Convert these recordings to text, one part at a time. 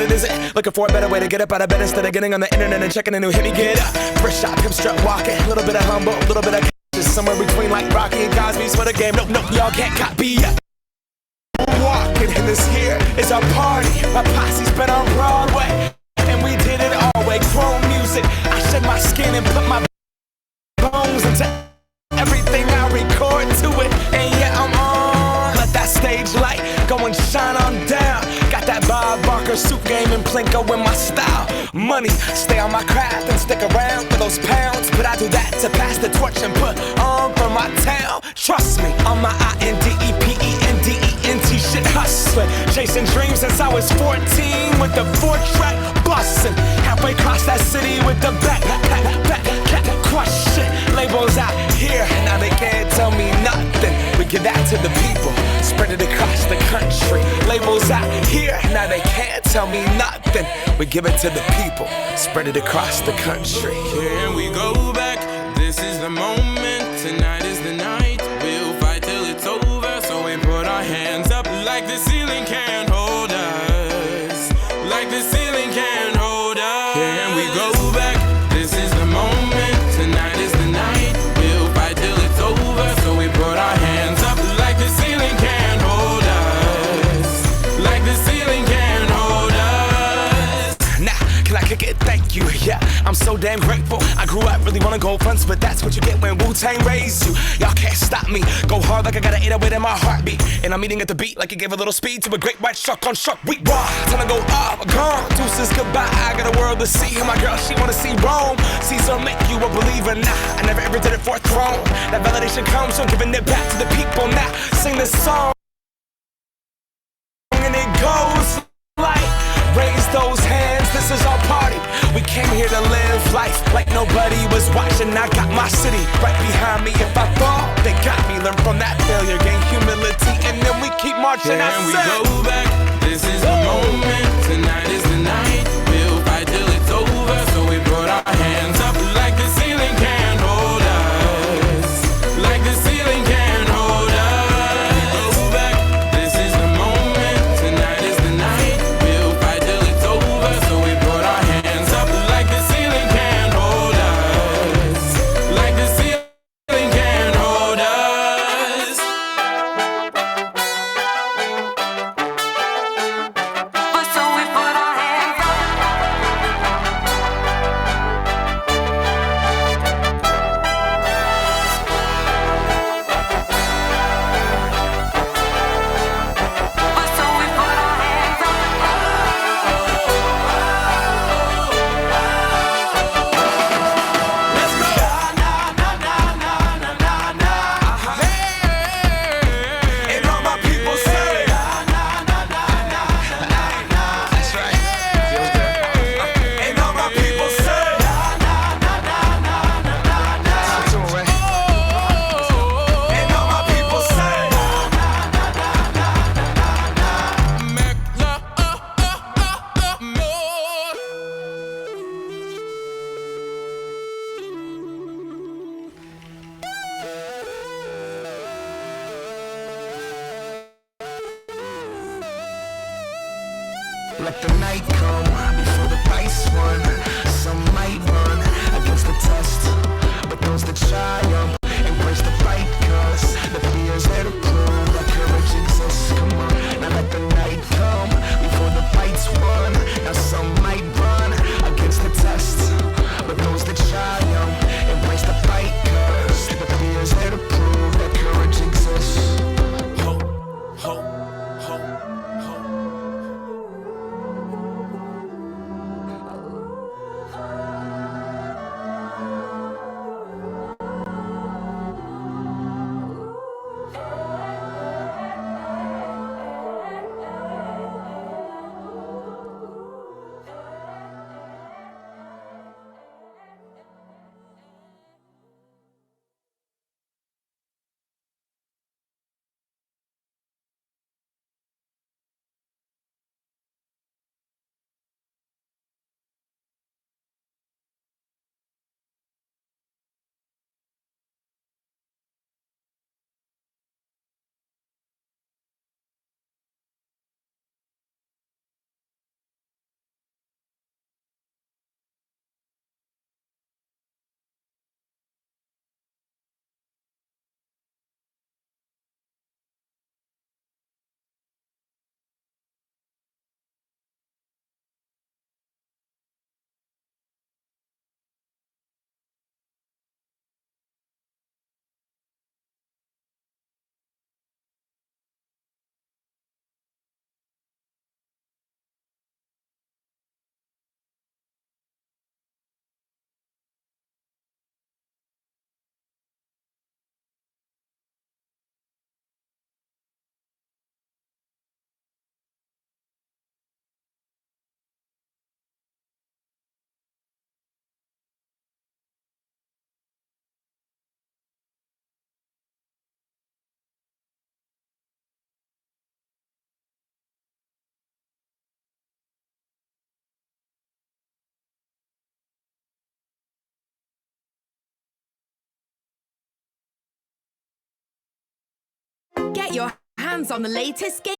what it is. Looking for a better way to get up out of bed instead of getting on the internet and checking a new hit. Me get up, first shot, come strut walking. A little bit of humble, a little bit of just somewhere between like Rocky and Cosby's for the game. Nope, y'all can't copy ya. Walking, and this here is our party. My posse's been on Broadway, and we did it all way. Chrome music, I shed my skin and put my bones into everything I record to it. And yeah, I'm on. Let that stage light go and shine on down. Got that Bob Barker suit game and Plinko in my style. Money, stay on my craft and stick around for those pounds. But I do that to pass the torch and put on for my town. Trust me, on my INDEPENDENT shit hustling. Chasing dreams since I was 14 with the 4-track bustin'. Halfway across that city with the back crush shit. Labels out here, now they can't tell me nothing. We give that to the people, spread it across the country. Labels out here, now they can't tell me nothing. We give it to the people, spread it across the country. Here we go back, this is the moment. Tonight is the night, we'll fight till it's over. So we put our hands up like the ceiling can't hold us. Like the ceiling can't hold us. Here we go back, this is the moment. Tonight is the night, we'll fight till it's over. So we put our hands up like the ceiling can't hold us. Like the ceiling can't hold us. Nah, can I kick it? Thank you, yeah, I'm so damn grateful. I grew up really wanna go fronts, but that's what you get when Wu-Tang raised you. Y'all can't stop me, go hard like I got an 808 in my heartbeat. And I'm eating at the beat like it gave a little speed to a great white shark on shark week. Raw, time to go up, gone, deuces goodbye. I got a world to see, and my girl, she wanna see Rome. Caesar make you a believer, nah, I never ever did it for a throne. That validation comes from giving it back to the people. Now, sing this song, and it goes like, raise those hands, this is our party. We came here to live life like nobody was watching. I got my city right behind me. If I fall, they got me. Learn from that failure, gain humility, and then we keep marching. Can we go back? This is the moment. Tonight is the night. We'll fight till it's over. So we put our hands up like the ceiling can't hold us. Like the ceiling can't hold us. Go back. This is the moment. Tonight is the night. We'll fight till it's over. So we put our hands up like the ceiling can't hold us. Like the ceiling can't hold us. So we put our hands up. So we put our hands up. Let's go. And all my people say, that's right. Feels good. And all my people say, that's the tune, right? And all my people say, let the night come before the price won. Some might run against the test, but those that triumph embrace the fight, cause the fear's there to prove that courage exists. Come on, now let the night come before the fight's won. Now some might run against the test, but those that triumph embrace the fight, cause the fear's there to prove that courage exists. Ho, ho, ho, ho. Get your hands on the latest game.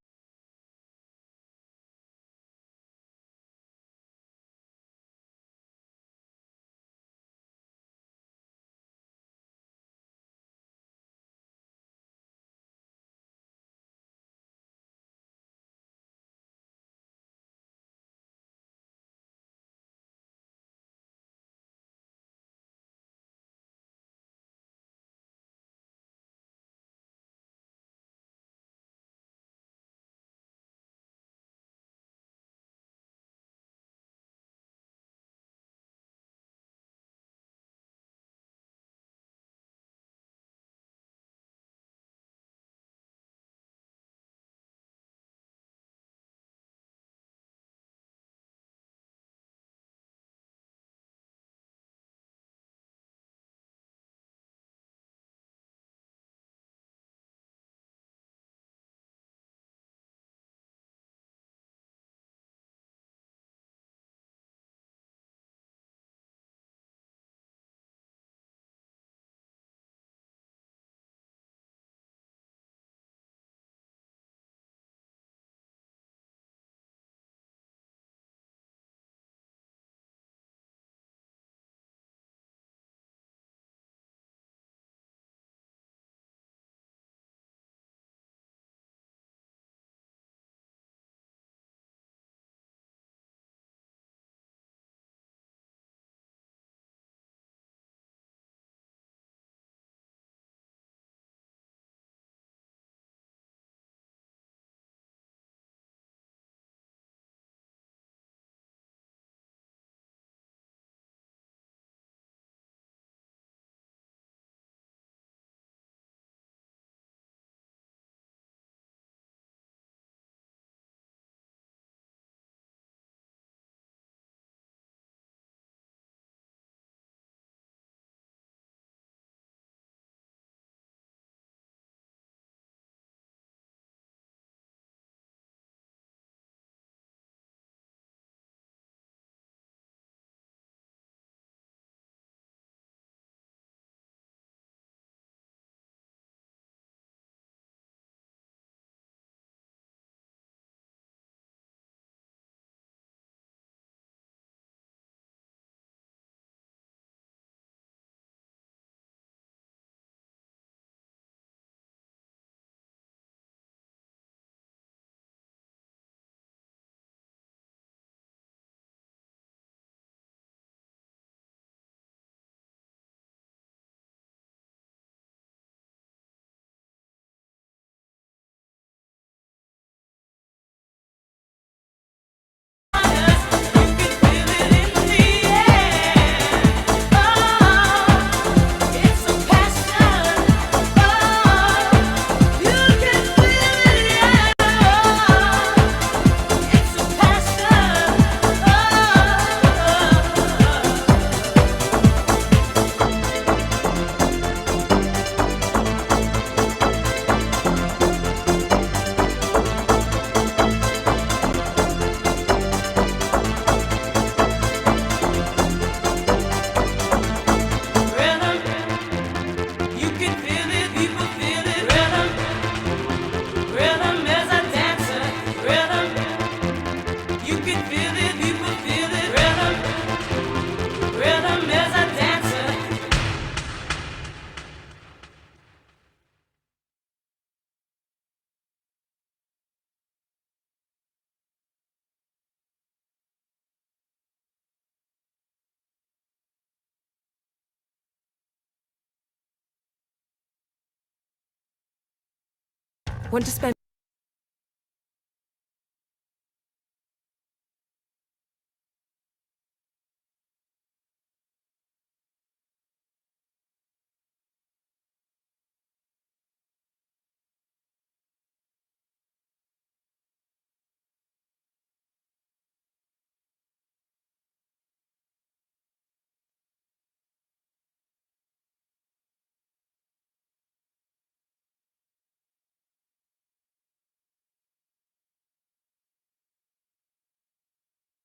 Want to spend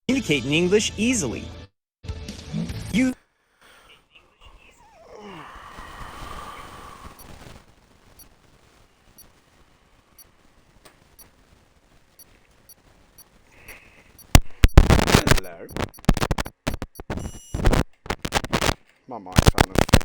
communicate in English easily. You My mic's having a fit.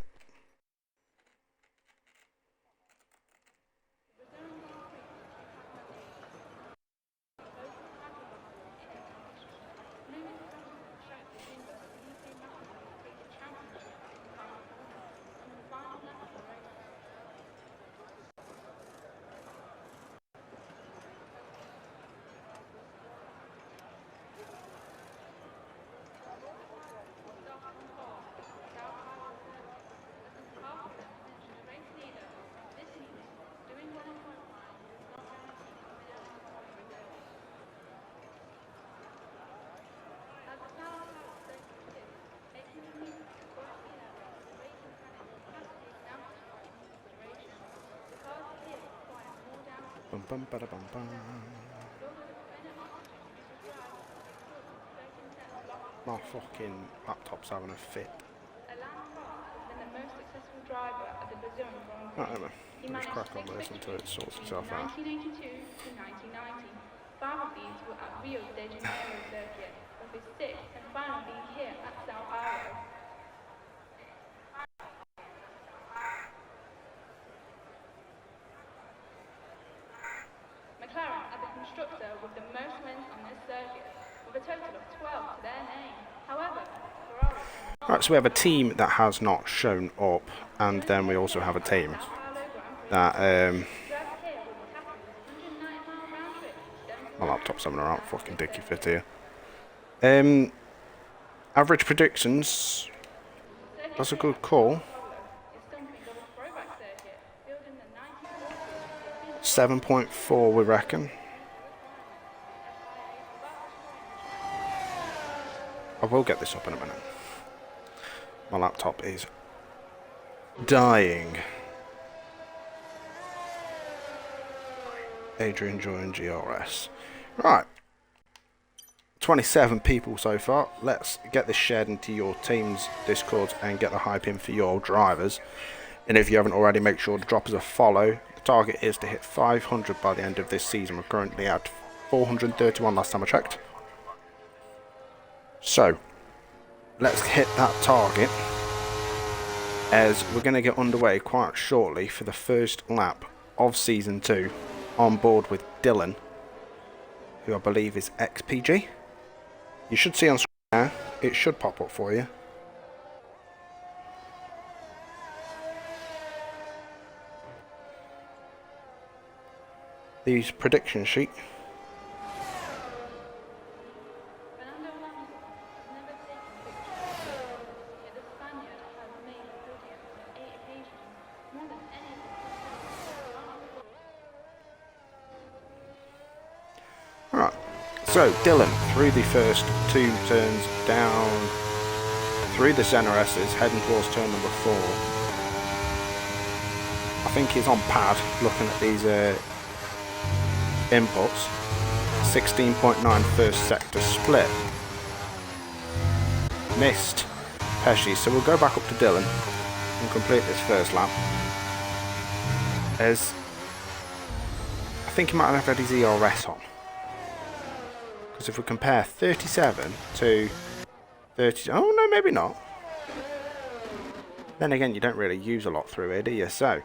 Bum bum bada bum bum. My fucking laptop's having a fit. I don't know. Just crack on with this until it sorts itself out. 1982 to 1990. 5 of these were at Rio de Janeiro circuit, with his 6th and final being here at Sao Paulo. McLaren are the constructor with the most wins on this circuit, with a total of 12 to their name. However, Ferrari... Right, so we have a team that has not shown up, and then we also have a team that my laptop's having a right fucking dicky fit here. Average predictions. That's a good call. 7.4 we reckon. I will get this up in a minute. My laptop is dying. Adrian joined GRS. Right. 27 people so far. Let's get this shared into your team's Discords and get the hype in for your drivers. And if you haven't already, make sure to drop us a follow. The target is to hit 500 by the end of this season. We're currently at 431 last time I checked. So, let's hit that target, as we're going to get underway quite shortly for the first lap of Season 2 on board with Dylan, who I believe is XPG. You should see on screen now, it should pop up for you. The prediction sheet. Right, so Dylan through the first 2 turns down through the center S's, heading towards turn number 4. I think he's on pad looking at these inputs. 16.9 first sector split. Missed Pesci, so we'll go back up to Dylan and complete this first lap. As I think he might have had his ERS on. Because if we compare 37 to 30, oh no, maybe not. Then again, you don't really use a lot through here, do you? So,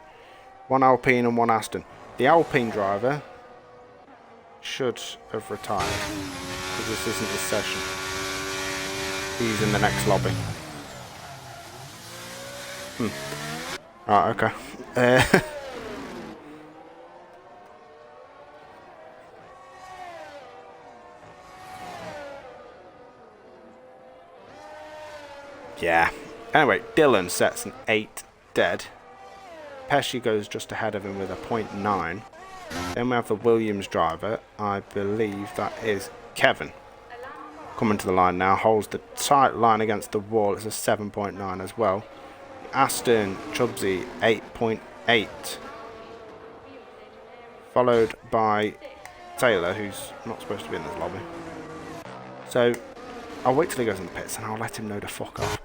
1 Alpine and 1 Aston. The Alpine driver should have retired, because this isn't his session. He's in the next lobby. Right, okay. Yeah. Anyway, Dylan sets an 8 dead. Pesci goes just ahead of him with a 0.9. Then we have the Williams driver. I believe that is Kevin. Coming to the line now. Holds the tight line against the wall. It's a 7.9 as well. Aston Chubsy 8.8. Followed by Taylor, who's not supposed to be in this lobby. So I'll wait till he goes in the pits and I'll let him know to fuck off.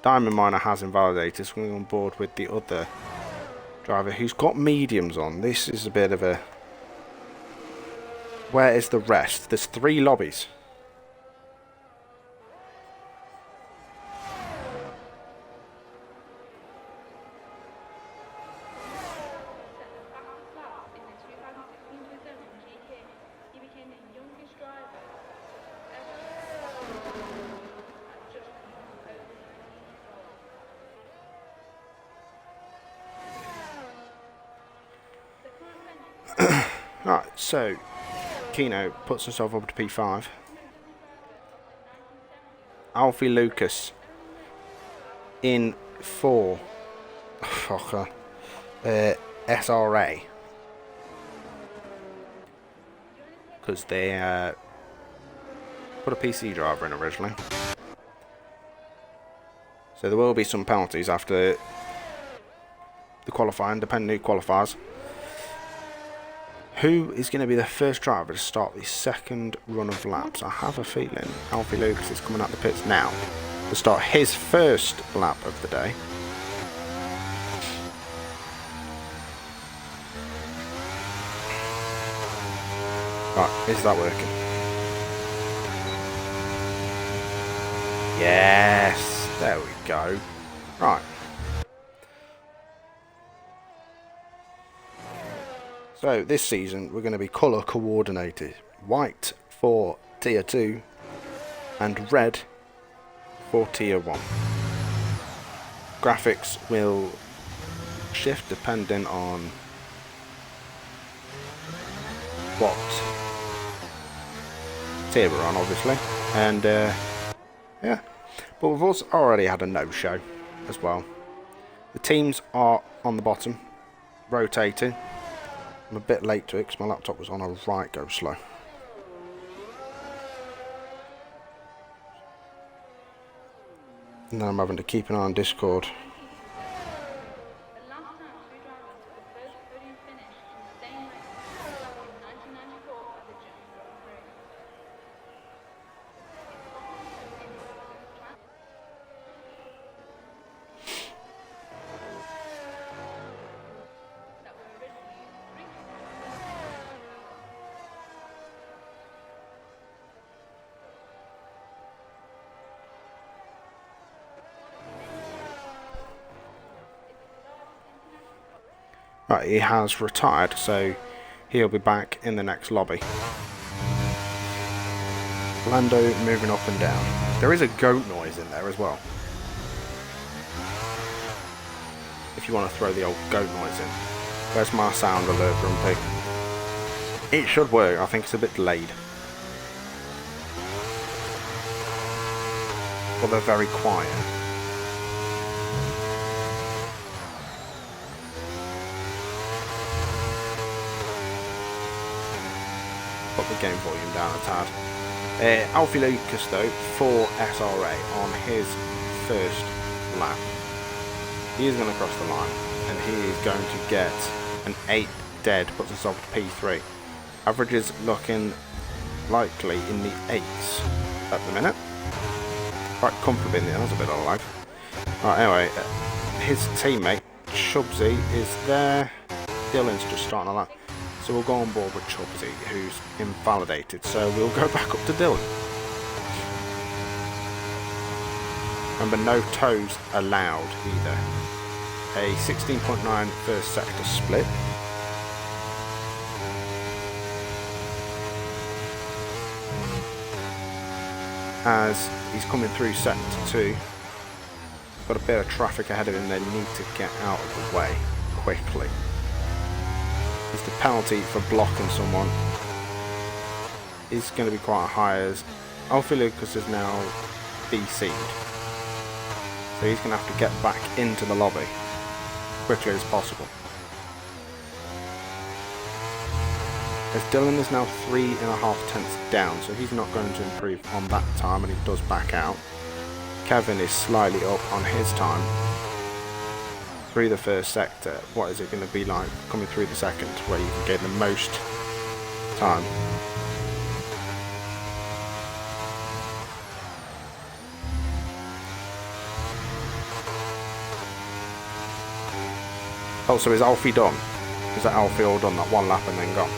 Diamond Miner has invalidated, so we're on board with the other driver who's got mediums on. This is a bit of a Where is the rest? There's 3 lobbies. Set the fastest lap in the 2016 Brazilian GP. He became the youngest driver to ever at just over 19 years old. The current venue Right, so Kino puts himself up to P5. Alfie Lucas in 4. Fucker. SRA. Because they put a PC driver in originally. So there will be some penalties after the qualifying, depending who qualifies. Who is going to be the first driver to start the second run of laps? I have a feeling Alfie Lucas is coming out the pits now to start his first lap of the day. Right, is that working? Yes, there we go. Right. So this season we're going to be colour coordinated. White for tier 2 and red for tier 1. Graphics will shift depending on what tier we're on, obviously. And yeah, but we've also already had a no-show as well. The teams are on the bottom, rotating. I'm a bit late to it because my laptop was on a right go slow. And then I'm having to keep an eye on Discord. The last time two drivers took the first podium finish in the same race was in 1994 at the German Grand Prix. That were originally 3 Right, he has retired, so he'll be back in the next lobby. Lando moving up and down. There is a goat noise in there as well. If you want to throw the old goat noise in. Where's my sound alert, Grumpy? It should work, I think it's a bit delayed. Well, they're very quiet. Put the game volume down a tad. Alfie Lucas though, for SRA on his first lap. He is going to cross the line and he is going to get an 8 dead, puts himself to P3. Average is looking likely in the 8s at the minute. Quite comfortably in there, that's a bit of a lag. Right, anyway, his teammate Chubsy is there. Dylan's just starting a lap. So we'll go on board with Chubsy, who's invalidated. So we'll go back up to Dylan. Remember, no toes allowed either. A 16.9 first sector split. As he's coming through sector 2. Got a bit of traffic ahead of him, they need to get out of the way quickly. Is the penalty for blocking someone is going to be quite high, as Alfie Lucas is now BC'd. So he's going to have to get back into the lobby quickly as possible. As Dylan is now 3.5 tenths down, so he's not going to improve on that time, and he does back out. Kevin is slightly up on his time through the first sector. What is it going to be like coming through the second, where you can get the most time? Oh, so is Alfie done? Is that Alfie all done, that one lap and then gone?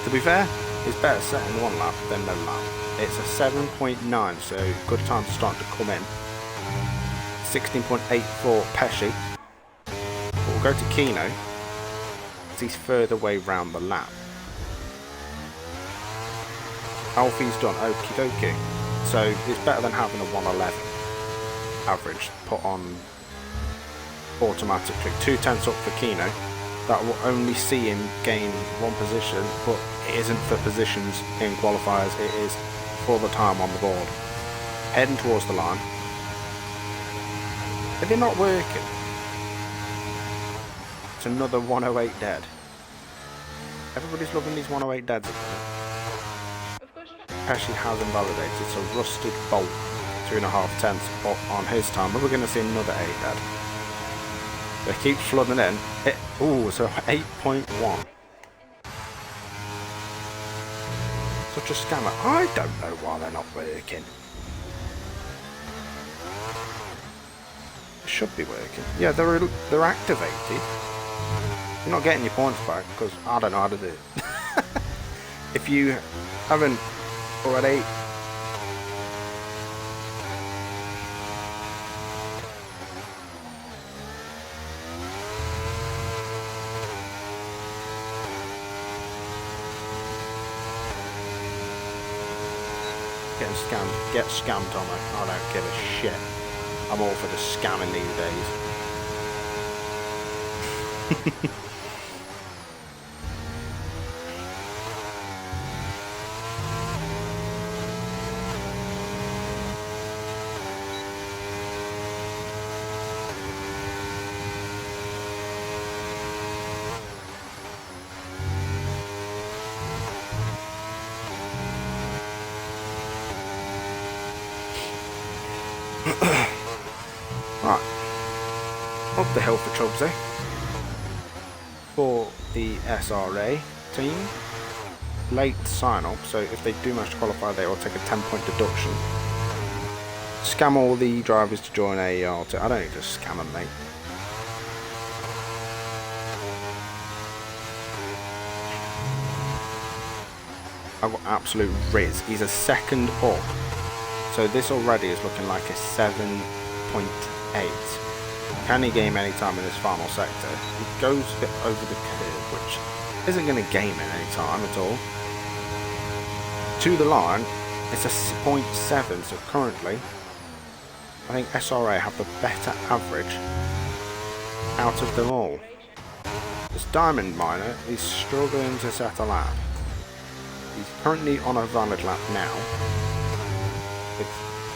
To be fair, it's better setting one lap than no lap. It's a 7.9, so good time to start to come in. 16.84 Pesci. We'll go to Kino, as he's further away round the lap. Alfie's done okie dokie, so it's better than having a 111 average put on automatically. 2/10 up for Kino. That will only see him gain one position, but it isn't for positions in qualifiers, it is for the time on the board. Heading towards the line. Are they not working? It's another 108 dead. Everybody's loving these 108 deads at the minute. Pesci has invalidated, so rusted bolt 2.5 tenths up on his time, but we're going to see another 8 dead. They keep flooding in. Ooh, so 8.1. Such a scammer. I don't know why they're not working. It should be working. Yeah, they're activated. You're not getting your points back because I don't know how to do it. If you haven't already. Getting scammed. Get scammed, Tomo. I don't give a shit. I'm all for the scamming these days. Right, up the hill for Chubbsy for the SRA team. Late sign up, so if they do manage to qualify, they will take a 10-point deduction. Scam all the drivers to join AER. I don't need to scam them, mate. I've got absolute Riz. He's a second up. So this already is looking like a 7.8. Can he game any time in this final sector? He goes a bit over the curve, which isn't going to game in any time at all. To the line, it's a 0.7, so currently I think SRA have the better average out of them all. This Diamond Miner is struggling to set a lap. He's currently on a valid lap now. With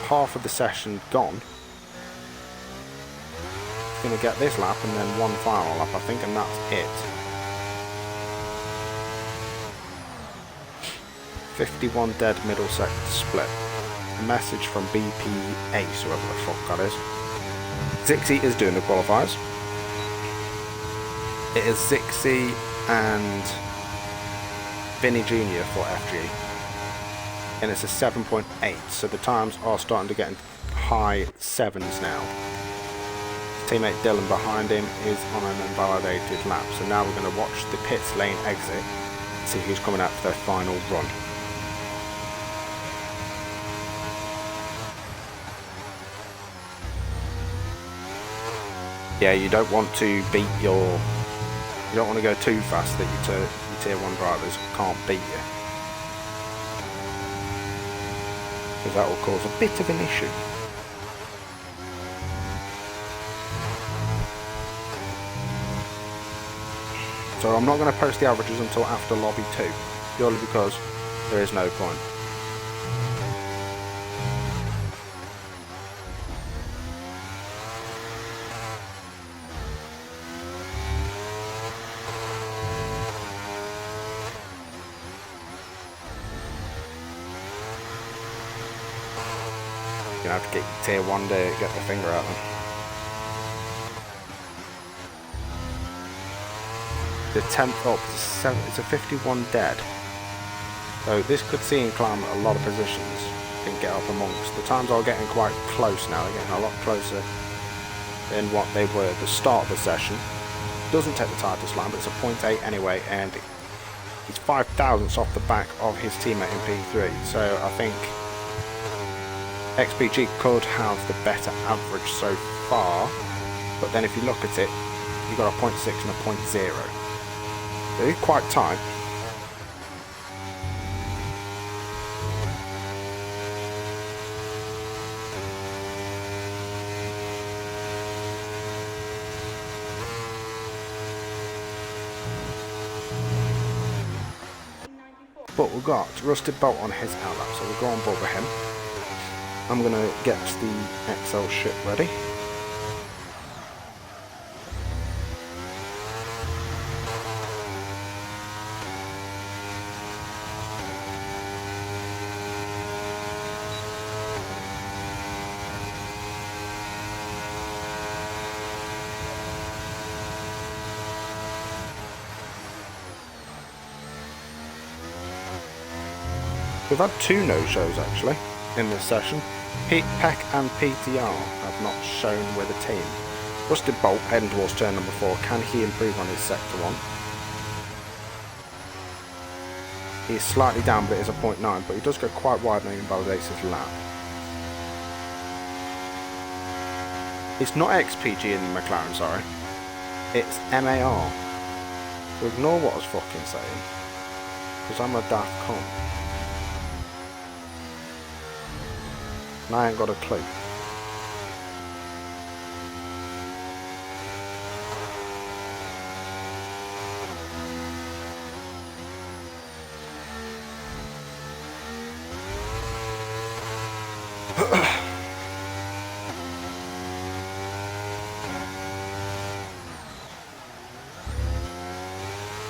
half of the session gone. He's going to get this lap and then one final lap, I think, and that's it. 51 dead middle sector split. A message from BP Ace, whoever the fuck that is. Zixi is doing the qualifiers. It is Zixi and Vinny Jr. for FG. And it's a 7.8, so the times are starting to get in high 7s now. His teammate Dylan behind him is on an invalidated lap, so now we're going to watch the pits lane exit, see who's coming out for their final run. Yeah, you don't want to beat your... You don't want to go too fast that your tier 1 drivers can't beat you. Because that will cause a bit of an issue. So I'm not going to post the averages until after lobby 2, purely because there is no point. You're going to have to get tier 1 to get the finger out of them. The 10th up, it's a 51 dead. So this could see him climb a lot of positions and get up amongst. The times are getting quite close now, they're getting a lot closer than what they were at the start of the session. Doesn't take the tightest line, but it's a 0.8 anyway, and He's 5 thousandths off the back of his teammate in P3. So I think XPG could have the better average so far. But then if you look at it, you've got a 0.6 and a 0.0. So it's quite tight. But we've got Rusted Bolt on his outlap, so we'll go on board with him. I'm going to get the XL ship ready. We've had 2 no-shows actually in this session. Peck and PTR have not shown with the team. Rusted Bolt heading towards turn number 4. Can he improve on his sector 1? He's slightly down, but it is a 0.9, but he does go quite wide and invalidates his lap. It's not XPG in the McLaren, sorry. It's MAR. So ignore what I was fucking saying, because I'm a daft cunt. And I ain't got a clue.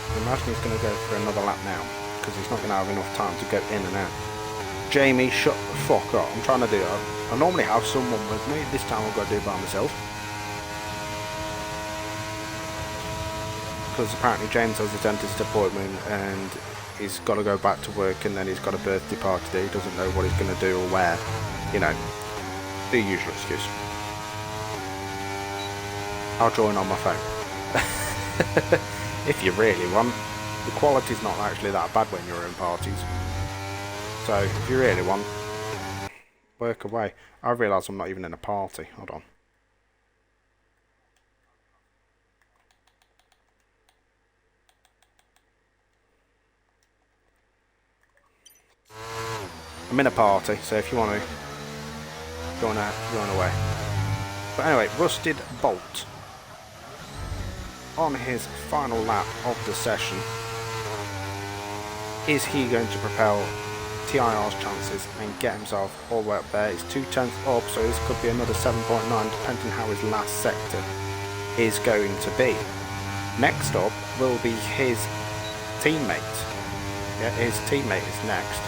I imagine he's going to go for another lap now, because he's not going to have enough time to go in and out. Jamie, shut the fuck up. I'm trying to do it. I normally have someone with me. This time I've got to do it by myself. Because apparently James has a dentist appointment and he's got to go back to work, and then he's got a birthday party that he doesn't know what he's going to do or where. You know, the usual excuse. I'll join on my phone. If you really want. The quality's not actually that bad when you're in parties. So, if you really want, work away. I realise I'm not even in a party. Hold on. I'm in a party, so if you want to, join away. But anyway, Rusted Bolt. On his final lap of the session, is he going to propel TIR's chances and get himself all the way up there? It's 2/10 up, so this could be another 7.9 depending how his last sector is going to be. Next up will be his teammate. Yeah, his teammate is next.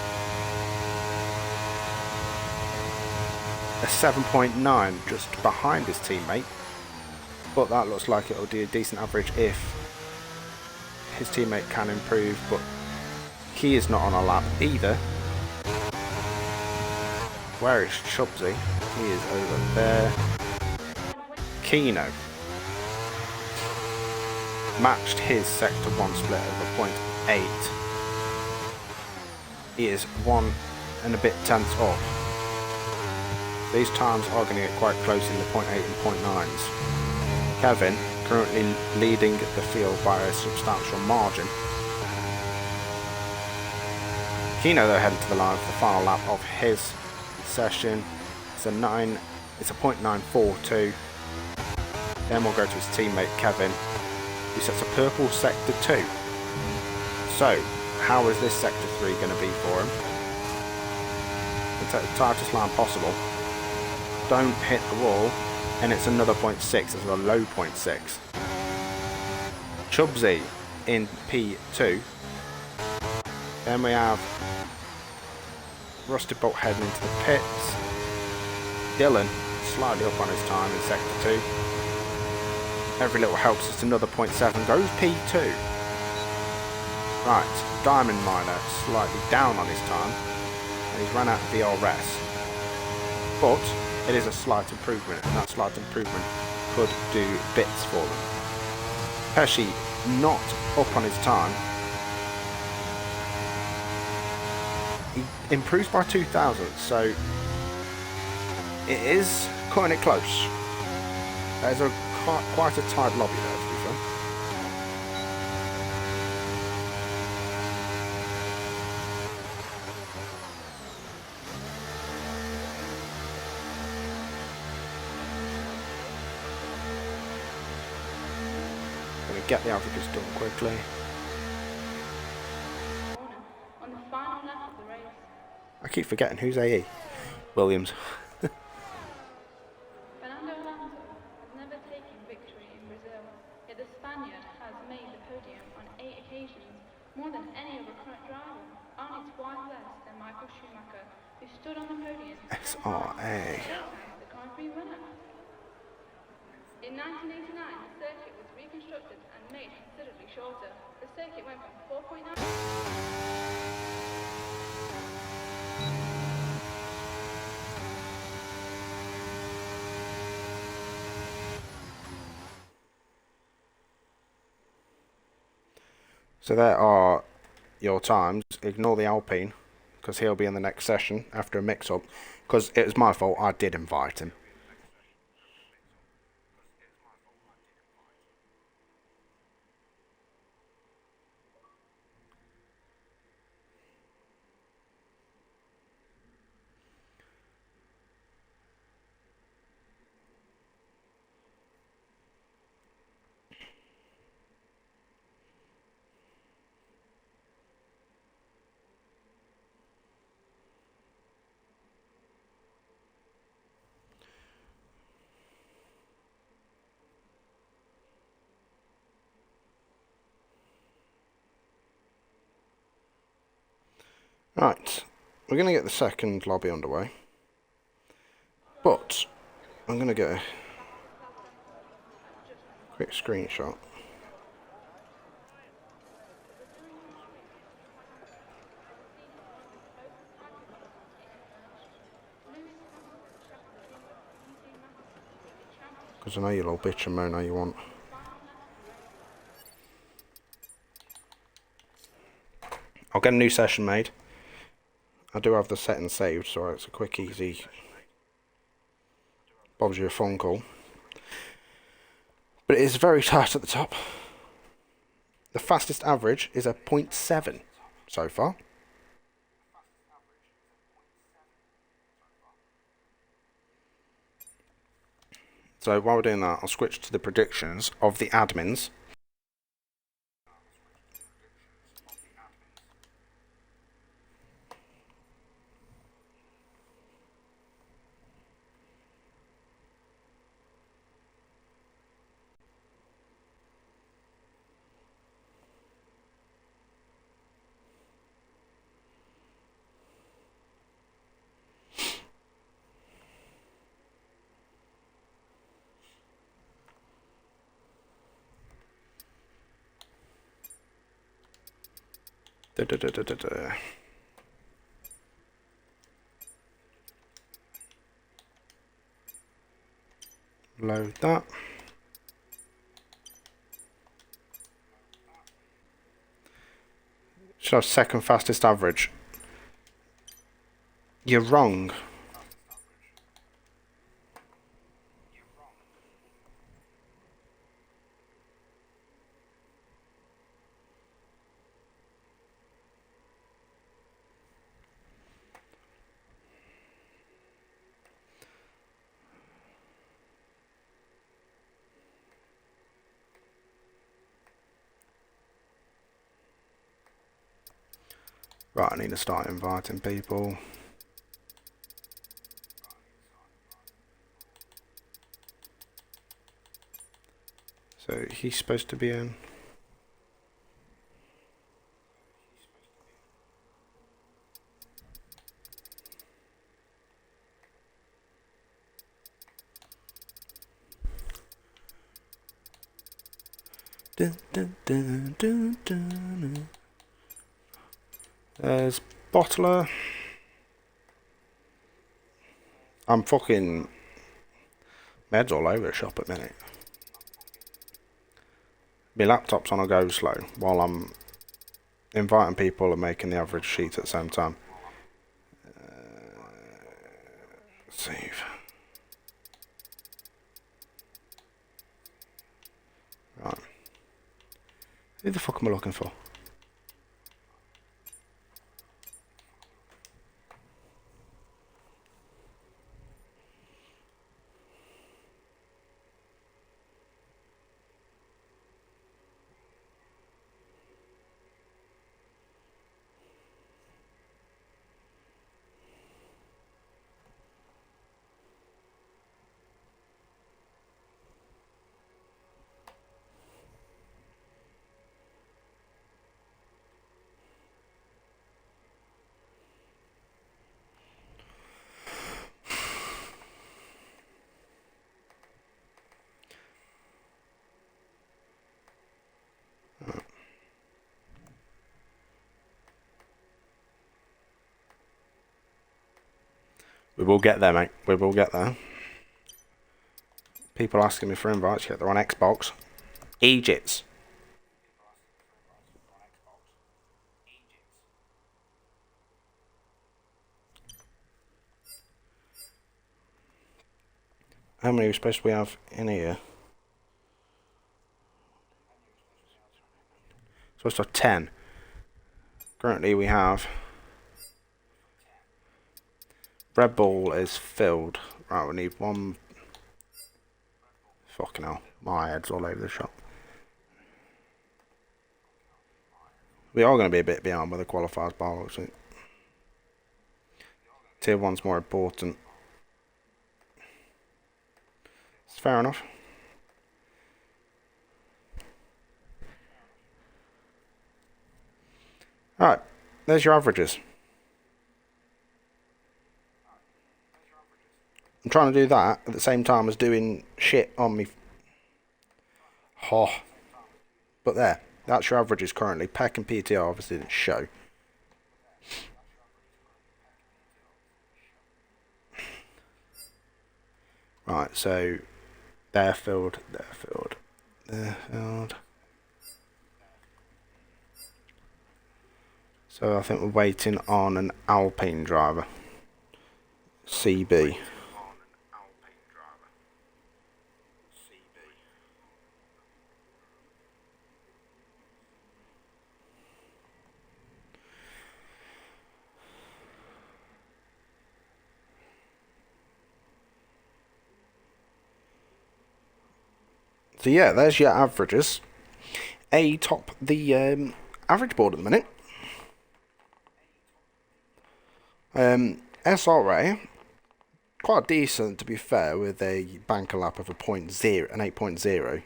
A 7.9 just behind his teammate, but that looks like it'll do a decent average if his teammate can improve, but he is not on a lap either. Where is Chubsy? He is over there. Kino matched his sector 1 split over 0.8. He is 1 and a bit tenths off. These times are going to get quite close in the 0.8 and 0.9s. Kevin currently leading the field by a substantial margin. Kino though heading to the line for the final lap of his session. It's a 0.942. Then we'll go to his teammate Kevin, who sets a purple sector 2. So, how is this sector 3 going to be for him? It's at the tightest line possible. Don't hit the wall, and it's another 0.6. This is a low 0.6. Chubsy in P2. Then we have Rusted Bolt heading into the pits. Dylan slightly up on his time in sector 2. Every little helps. It's another 0.7. Goes P2. Right, Diamond Miner slightly down on his time, and he's run out of VRS. But it is a slight improvement, and that slight improvement could do bits for them. Pesci not up on his time, He improves by 2,000, so it is cutting it close. There's quite a tight lobby there, to be fair. Gonna get the averages done quickly. On the final lap of the race. I keep forgetting who's AE. Williams. Fernando Alonso has never taken victory in Brazil, yet the Spaniard has made the podium on 8 occasions, more than any other current driver, only twice less than Michael Schumacher, who stood on the podium SRA. the Grand Prix winner. In 1989, the circuit was reconstructed and made considerably shorter. The circuit went from 4.9... So there are your times. Ignore the Alpine, because he'll be in the next session after a mix-up. Because it was my fault, I did invite him. Right, we're going to get the second lobby underway, but I'm going to get a quick screenshot. Because I know you'll all bitch and moan how you want. I'll get a new session made. I do have the settings saved, so it's a quick, easy, bobs you a phone call. But it is very tight at the top. The fastest average is a 0.7 so far. So while we're doing that, I'll switch to the predictions of the admins. Load that. Should have second fastest average. You're wrong. Right, I need to start inviting people. So he's supposed to be in. Dun, dun, dun, dun, dun. There's Bottler. I'm fucking meds all over the shop at the minute. My laptop's on a go slow while I'm inviting people and making the average sheet at the same time. Save. Right. Who the fuck am I looking for? We will get there, mate. We will get there. People asking me for invites, yet they're on Xbox. Egypts. How many are we supposed to have in here? Supposed to have 10. Currently we have... Red Bull is filled. Right, we need one... Fucking hell. My head's all over the shop. We are going to be a bit behind with the qualifiers bar, looks like. Tier 1's more important. It's fair enough. Alright, there's your averages. I'm trying to do that at the same time as doing shit on me. Oh. But there, that's your averages currently. Peck and PTR obviously didn't show. Right, so they're filled, they're filled, they're filled. So I think we're waiting on an Alpine driver. CB. So yeah, there's your averages. A top the average board at the minute. SRA, quite decent to be fair, with a banker lap of an 8.0.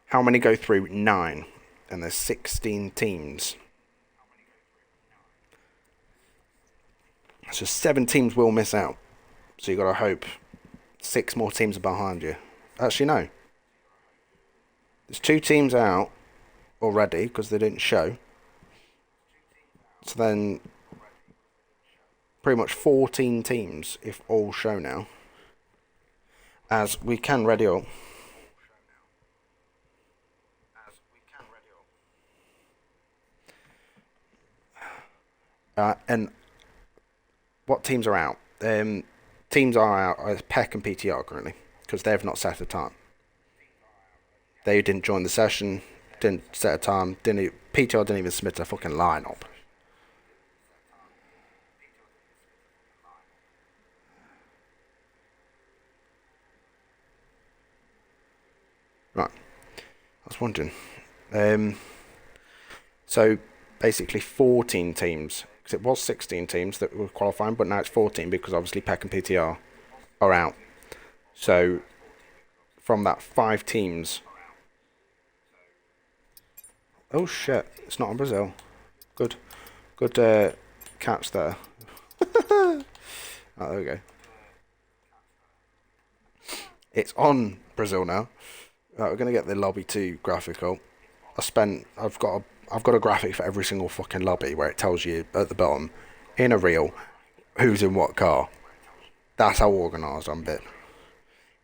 How many go through? 9. And there's 16 teams. So 7 teams will miss out. So you got to hope 6 more teams are behind you. Actually, no. There's 2 teams out already because they didn't show. So then, pretty much 14 teams if all show now. As we can ready up. And what teams are out? Teams are out as Peck and PTR currently, because they've not set a time. They didn't join the session, didn't set a time, PTR didn't even submit a fucking lineup. Right, I was wondering. So basically 14 teams, because it was 16 teams that were qualifying, but now it's 14 because obviously Peck and PTR are out. So from that 5 teams. Oh shit, it's not on Brazil. Good catch there. Oh, there we go. It's on Brazil now. Right, we're gonna get the lobby 2 graphic up. I've got a graphic for every single fucking lobby where it tells you at the bottom, in a reel, who's in what car. That's how organised I'm bit.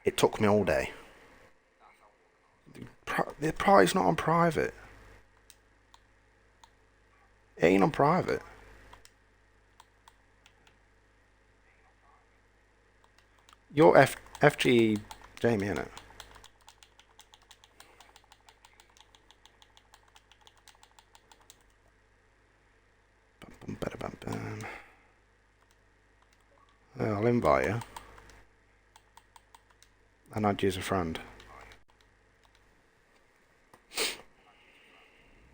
It took me all day. The prize not on private. It ain't on private. You're FG Jamie, innit? I'll invite you. And I'd use a friend.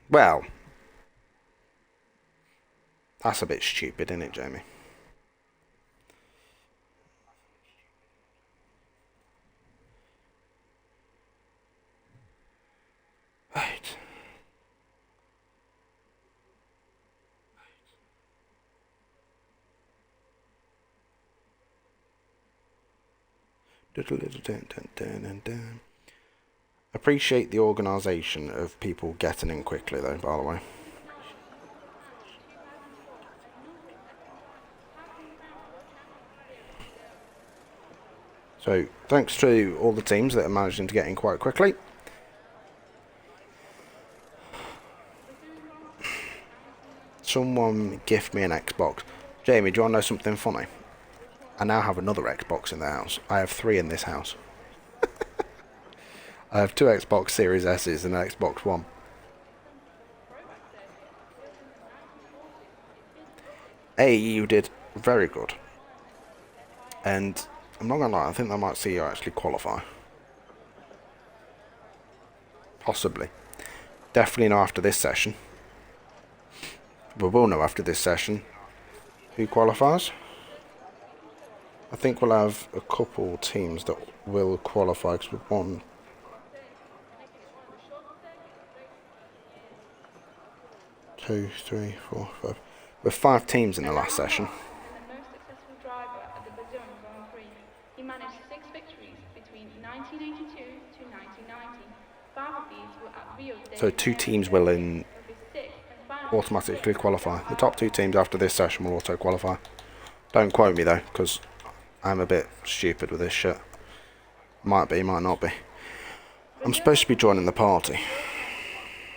Well, that's a bit stupid, isn't it, Jamie? Right. Appreciate the organisation of people getting in quickly, though, by the way. So, thanks to all the teams that are managing to get in quite quickly. Someone gift me an Xbox. Jamie, do you want to know something funny? I now have another Xbox in the house. I have 3 in this house. I have 2 Xbox Series S's and an Xbox One. You did very good. And I'm not gonna lie, I think I might see you actually qualify. Possibly. Definitely not after this session. We will know after this session who qualifies. I think we'll have a couple teams that will qualify because we've won. Two, three, four, five. With 5 teams in the last session. And the most successful driver at the Brazilian Grand Prix. He managed 6 victories between 1982 to 1990. 5 of these were at Rio de So 2 teams will automatically qualify. The top 2 teams after this session will auto qualify. Don't quote me though, because I'm a bit stupid with this shit. Might be, might not be. I'm supposed to be joining the party.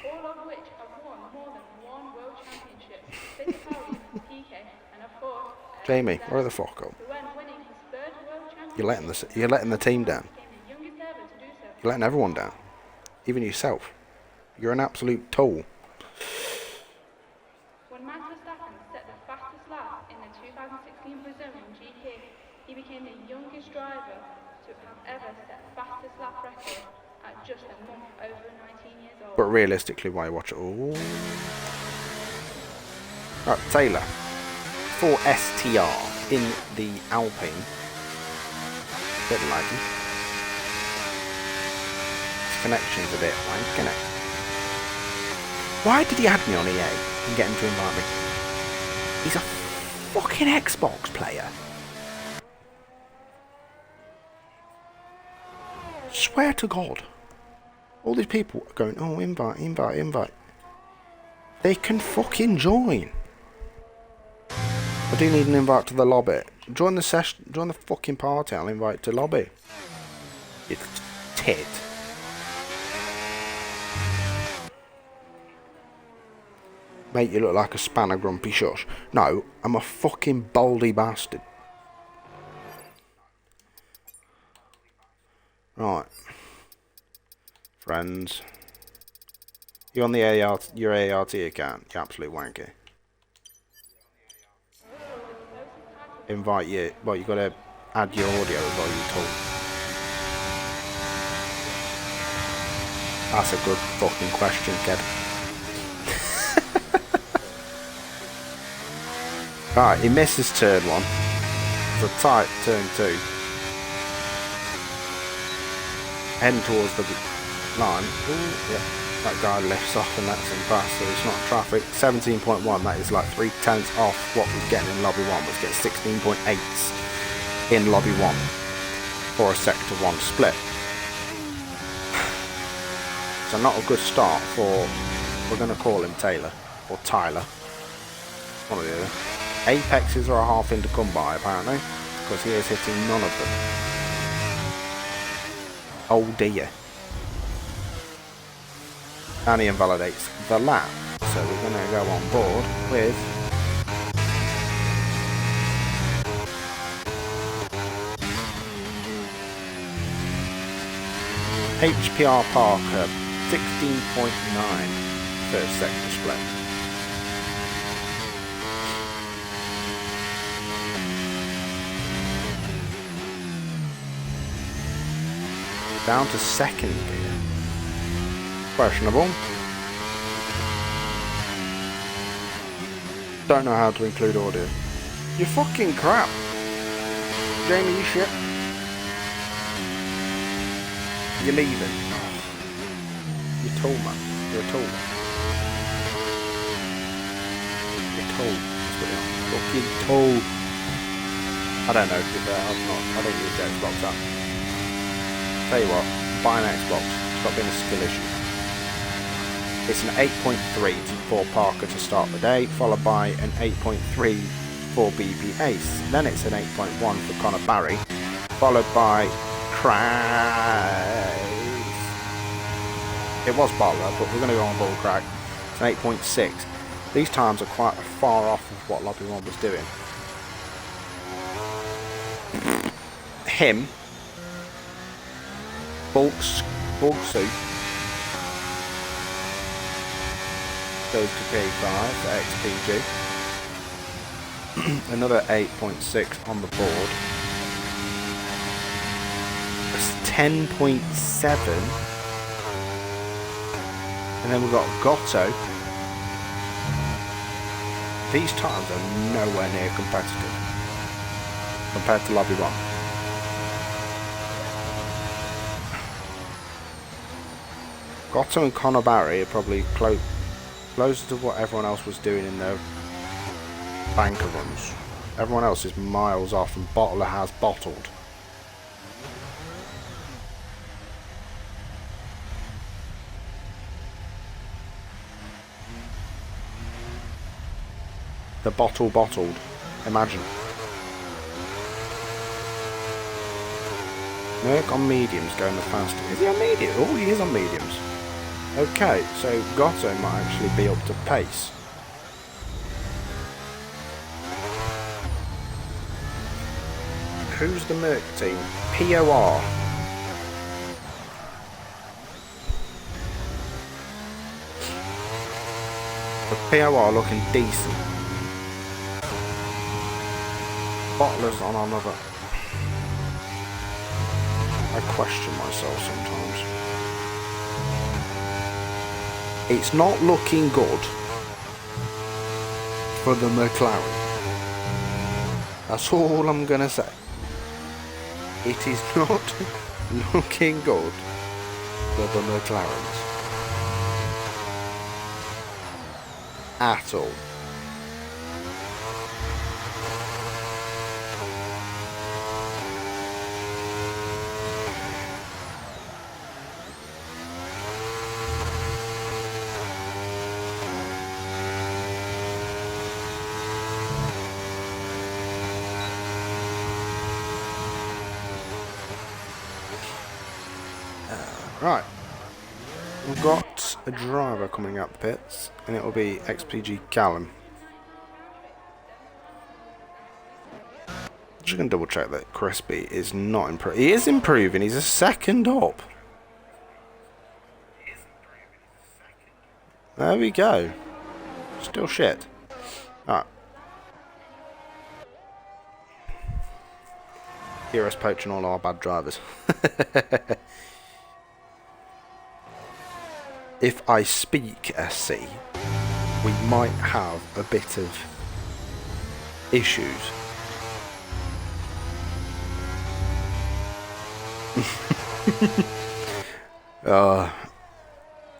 All of which have won more than 1 world championship. Fittipaldi, PK, and of course, Jamie, where the fuck up? who when winning his 3rd world championship You're letting the team down. became the youngest ever to do so. You're letting everyone down. Even yourself. You're an absolute tool. When Max Verstappen set the fastest lap in the 2016 Brazilian GP, he became the youngest driver to have ever set fastest lap record at just a month over 19 years old. But realistically, why watch it all? Right, Taylor. For STR in the Alpine. Bit laggy. His connection's a bit wank, isn't it? Why did he add me on EA and get him to invite me? He's a fucking Xbox player. Swear to God. All these people are going, oh, invite, invite, invite. They can fucking join. I do need an invite to the lobby. Join the session, join the fucking party, I'll invite to lobby. You tit. Mate, you look like a spanner grumpy shush. No, I'm a fucking baldy bastard. Right. Friends. You on the your ART account? You absolute wanker. Invite you. Well, you gotta add your audio as well, you talk. That's a good fucking question, kid. Right, he misses turn 1. It's a tight turn 2. Heading towards the line. Ooh, yeah. That guy lifts off and lets him pass, so it's not traffic. 17.1, that is like 3/10 off what was getting in lobby 1, was getting 16.8s in lobby 1 for a sector 1 split. So not a good start for, we're going to call him Taylor, or Tyler, one or the other. Apexes are a half in to come by apparently, because he is hitting none of them. Oh dear. And he invalidates the lap. So we're going to go on board with HPR Parker, 16.9 first sector split. Down to second gear. Questionable. Don't know how to include audio. You fucking crap. Jamie, you shit. You're leaving. You're tall, man. You're a tool. You're tall. That's what you are. Fucking tall. I don't know, to be fair. I don't use the Xbox app. Tell you what, buy an Xbox. Stop being a skill issue. It's an 8.3 for Parker to start the day, followed by an 8.3 for BB Ace. Then it's an 8.1 for Connor Barry, followed by Craig. It was Butler, but we're going to go on Bull Craig. It's an 8.6. These times are quite far off of what Lobby 1 was doing. Him. Bulk Soup. Goes to K5 for XPG. Another 8.6 on the board. That's 10.7. And then we've got Gotto. These times are nowhere near competitive compared to Lobby 1. Gotto and Connor Barry are probably closer to what everyone else was doing in their banker runs. Everyone else is miles off, and Bottler has bottled. The bottled. Imagine. Merc on mediums going the fastest. Is he on medium? Oh, he is on mediums. Okay, so Gotto might actually be up to pace. Who's the Merc team? POR. The POR looking decent. Bottler's on another. I question myself sometimes. It's not looking good for the McLaren. That's all I'm gonna say. It is not looking good for the McLarens at all. Right, we've got a driver coming out the pits, and it will be XPG Callum. Just going to double check that Crispy is not improving. He is improving, he's a second up. There we go. Still shit. Alright. Hear us poaching all our bad drivers. If I speak SC, we might have a bit of issues.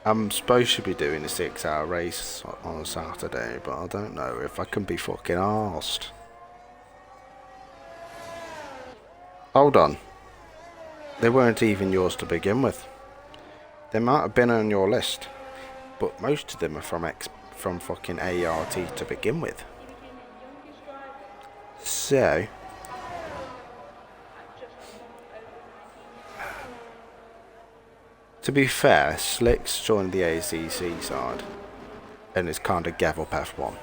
I'm supposed to be doing a 6-hour race on a Saturday, but I don't know if I can be fucking arsed. Hold on. They weren't even yours to begin with. They might have been on your list, but most of them are from fucking ART to begin with. So, to be fair, Slick's joined the ACC side, and it's kind of gave up F1.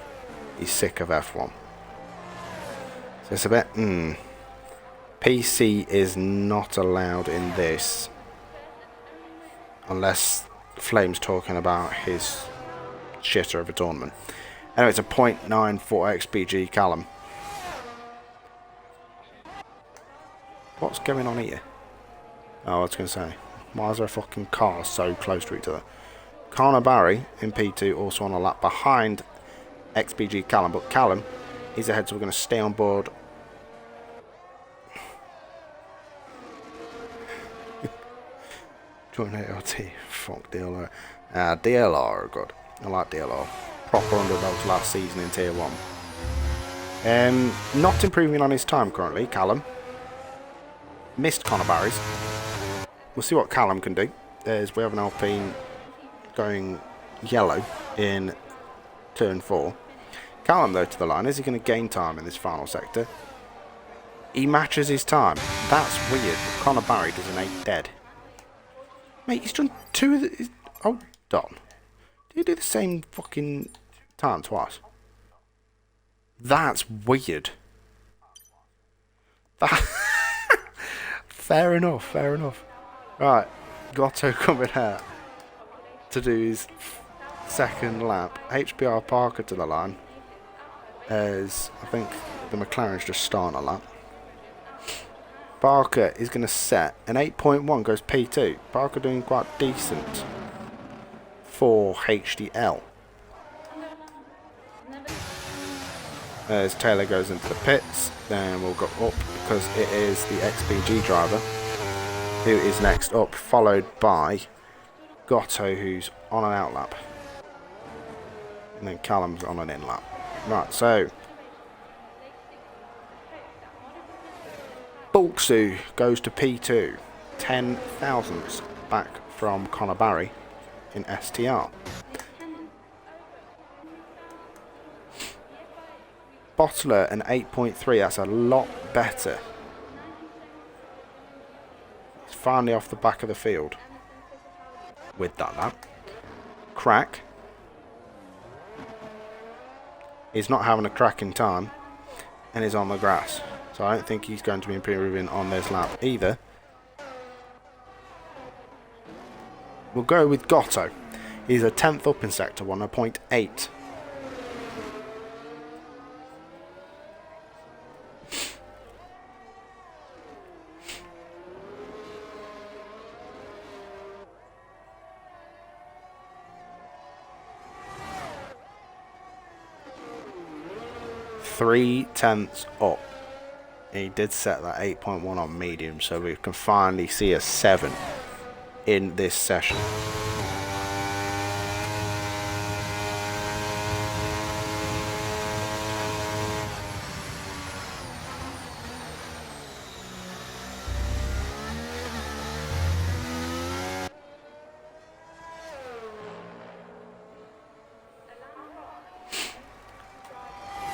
He's sick of F1. So it's a bit, PC is not allowed in this. Unless Flame's talking about his shitter of a tournament. Anyway, it's a 0.94 XPG Callum. What's going on here? Oh, I was going to say, why is there a fucking car so close to each other? Connor Barry in P2 also on a lap behind XPG Callum, but Callum is ahead, so we're going to stay on board. Join ART. Fuck DLR. DLR are good. I like DLR. Proper underdogs last season in Tier 1. Not improving on his time currently, Callum. Missed Connor Barry's. We'll see what Callum can do. We have an Alpine going yellow in turn 4. Callum, though, to the line. Is he going to gain time in this final sector? He matches his time. That's weird. Connor Barry does an 8 dead. Mate, he's done 2 of the... Oh, Don. Did you do the same fucking time twice? That's weird. Fair enough, fair enough. Right, Gotto coming out to do his second lap. HBR Parker to the line, as I think the McLaren's just starting a lap. Parker is going to set an 8.1, goes P2. Parker doing quite decent for HDL. As Taylor goes into the pits, then we'll go up because it is the XPG driver who is next up, followed by Gotto, who's on an out lap, and then Callum's on an in lap. Right, so Bulksu goes to P2, 10 thousandths back from Connor Barry in STR. Bottler an 8.3, that's a lot better. It's finally off the back of the field with that lap. Crack is not having a cracking time and is on the grass. So I don't think he's going to be improving on this lap either. We'll go with Gotto. He's a 10th up in Sector 1, a 0.8. Three tenths up. He did set that 8.1 on medium, so we can finally see a 7 in this session.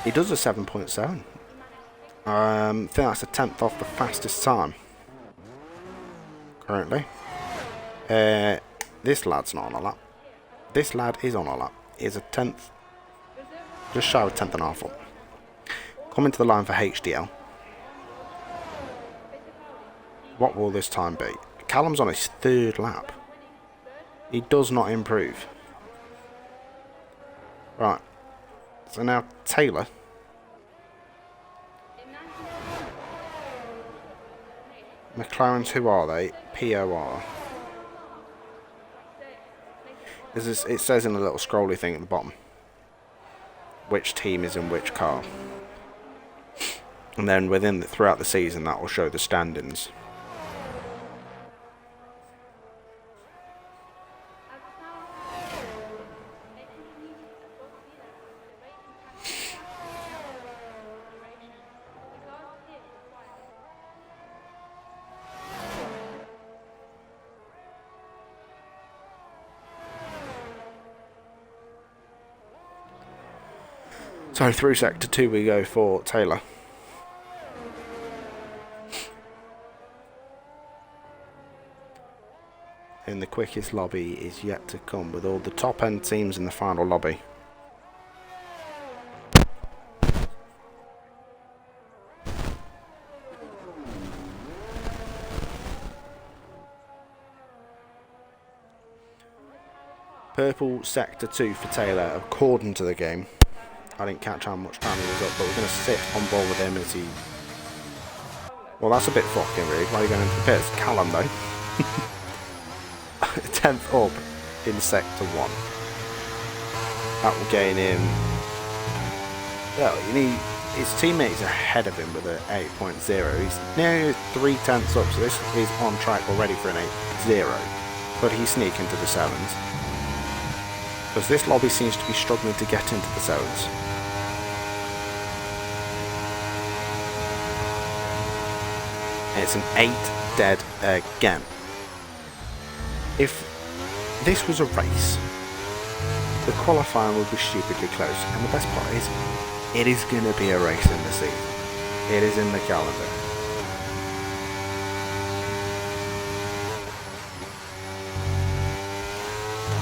He does a 7.7. I think that's a 10th off the fastest time currently. This lad's not on a lap. This lad is on a lap. He's a 10th, just shy of 10th and a half up. Coming to the line for HDL. What will this time be? Callum's on his 3rd lap. He does not improve. Right. So now Taylor. McLaren's, who are they? POR. It says in a little scrolly thing at the bottom which team is in which car. And then throughout the season that will show the standings. So through Sector 2 we go for Taylor. And the quickest lobby is yet to come with all the top end teams in the final lobby. Purple sector 2 for Taylor, according to the game. I didn't catch how much time he was up, but we're going to sit on ball with him as he... Well, that's a bit fucking rude. Why are you going into the pits? Callum, though. 10th up in sector 1. That will gain him... Well, his teammates are ahead of him with an 8.0. He's nearly 3/10 up, so this is on track already for an 8.0. But he's sneaking to the 7s. Because this lobby seems to be struggling to get into the 7s. It's an 8 dead again. If this was a race, the qualifying would be stupidly close. And the best part is, it is going to be a race in the season. It is in the calendar.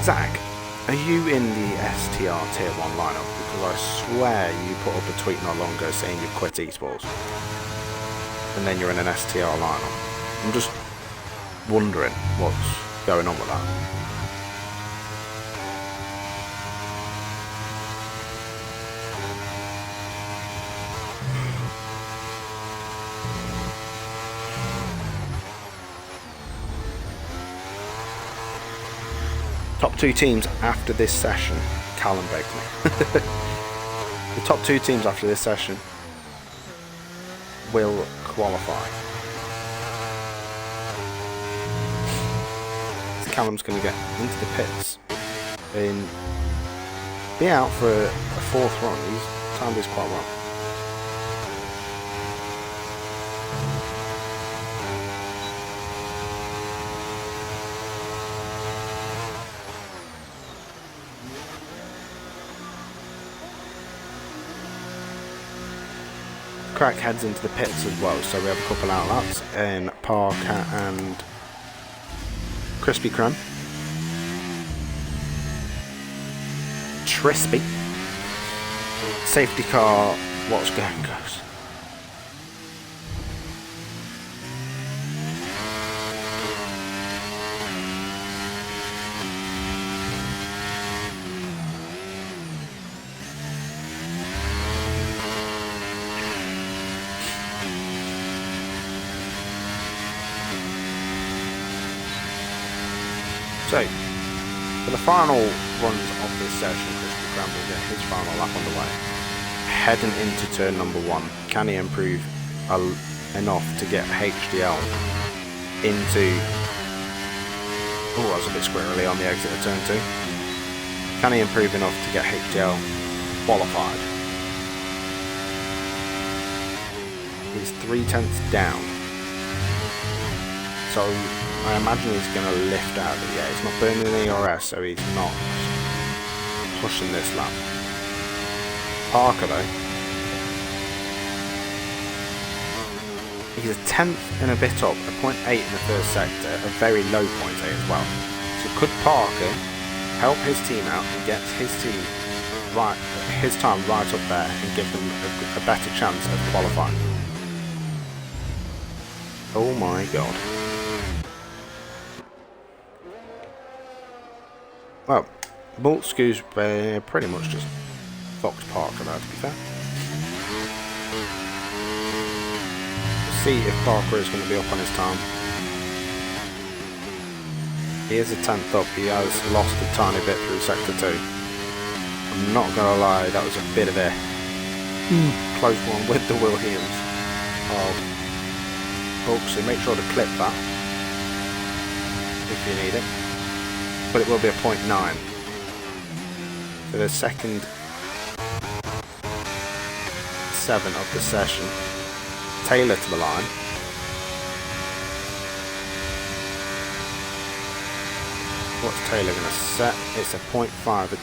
Zach, are you in the STR Tier 1 lineup? Because I swear you put up a tweet not long ago saying you quit esports. And then you're in an STR lineup. I'm just wondering what's going on with that. Top 2 teams after this session. Callum begged me. The top 2 teams after this session will qualify. So Callum's going to get into the pits and be out for a 4th run. He's timed this quite well. Crack heads into the pits as well, so we have a couple out laps in Parker and Krispy Kreme. Trispy. Safety car, what's going goes. So, for the final runs of this session, Krispy Kreme will get his final lap underway. Heading into turn number 1, can he improve enough to get HDL into... Oh, that was a bit squirrely on the exit of turn 2. Can he improve enough to get HDL qualified? He's 3/10 down. So, I imagine he's going to lift out of it. Yeah, he's not burning any ERS, so he's not pushing this lap. Parker, though. He's a 10th and a bit up, a 0.8 in the first sector, a very low 0.8 as well. So could Parker help his team out and get his team right, his time right up there and give them a better chance of qualifying? Oh my god. Well, Multscoo's pretty much just fucked Parker there, to be fair. We'll see if Parker is going to be up on his time. He is a 10th up, he has lost a tiny bit through sector 2. I'm not going to lie, that was a bit of a close one with the Williams. So make sure to clip that if you need it. But it will be a 0.9 for the second 7 of the session. Taylor to the line. What's Taylor going to set? It's a 0.5, a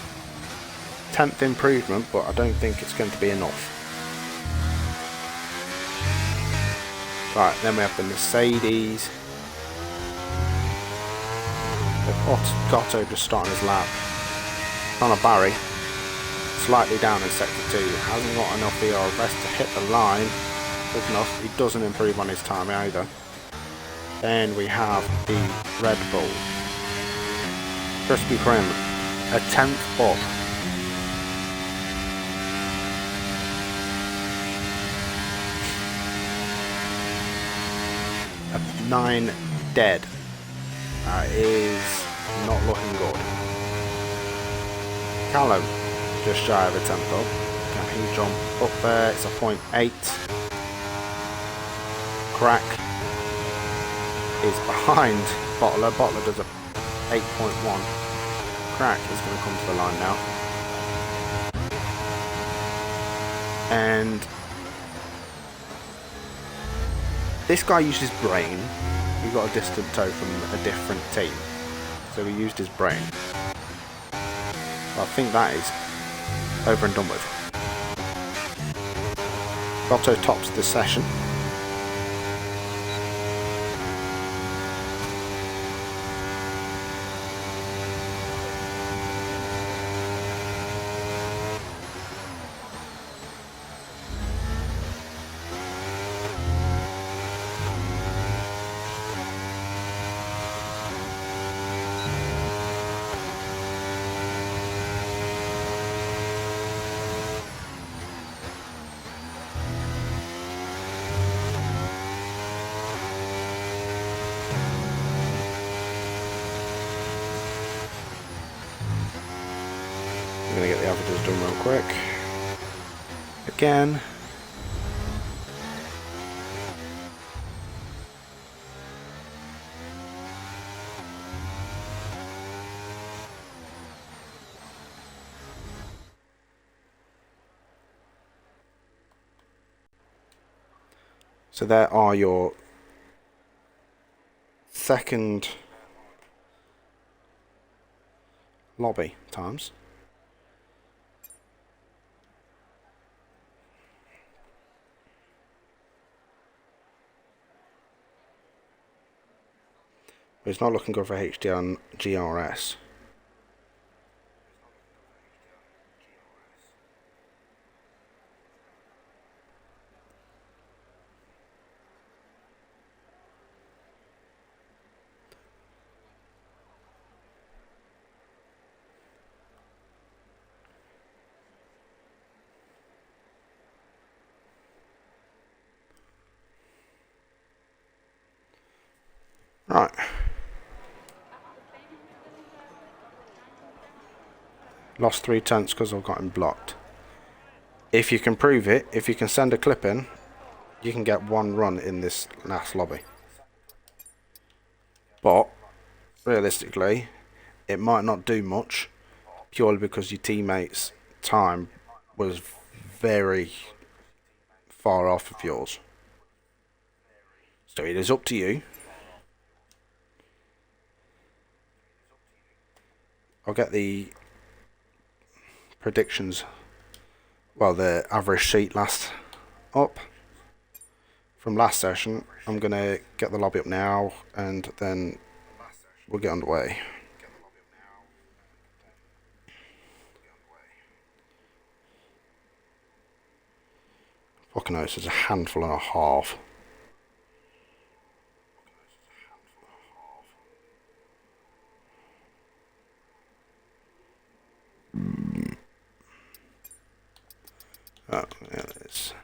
10th improvement, but I don't think it's going to be enough. Right, then we have the Mercedes. Gatto just starting his lap. On a Barry, slightly down in sector 2. Hasn't got enough ERS to hit the line. Good enough. He doesn't improve on his time either. Then we have the Red Bull. Krispy Kreme a 10th up. A 9 dead. That is not looking good. Callum, just shy of a 10th up. Can he jump up there? It's a 0.8. Crack is behind Bottler. Bottler does a 8.1. Crack is going to come to the line now. And this guy uses brain. He got a distant toe from a different team. So he used his brain. I think that is over and done with. Lotto tops this session. I'm going to get the averages done real quick. Again. So there are your second lobby times. But it's not looking good for HDR and GRS. Right. Lost 3/10 because I've got him blocked. If you can prove it, if you can send a clip in, you can get one run in this last lobby. But realistically, it might not do much, purely because your teammates' time was very far off of yours. So it is up to you. I'll get the predictions, well, the average sheet last up from last session. I'm going to get the lobby up now and then we'll get underway. Fucking hell, this is a handful and a half. Oh, yeah, it is.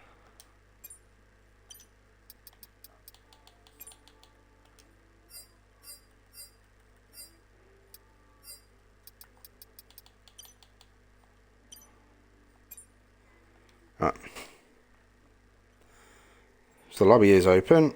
Right. So the lobby is open.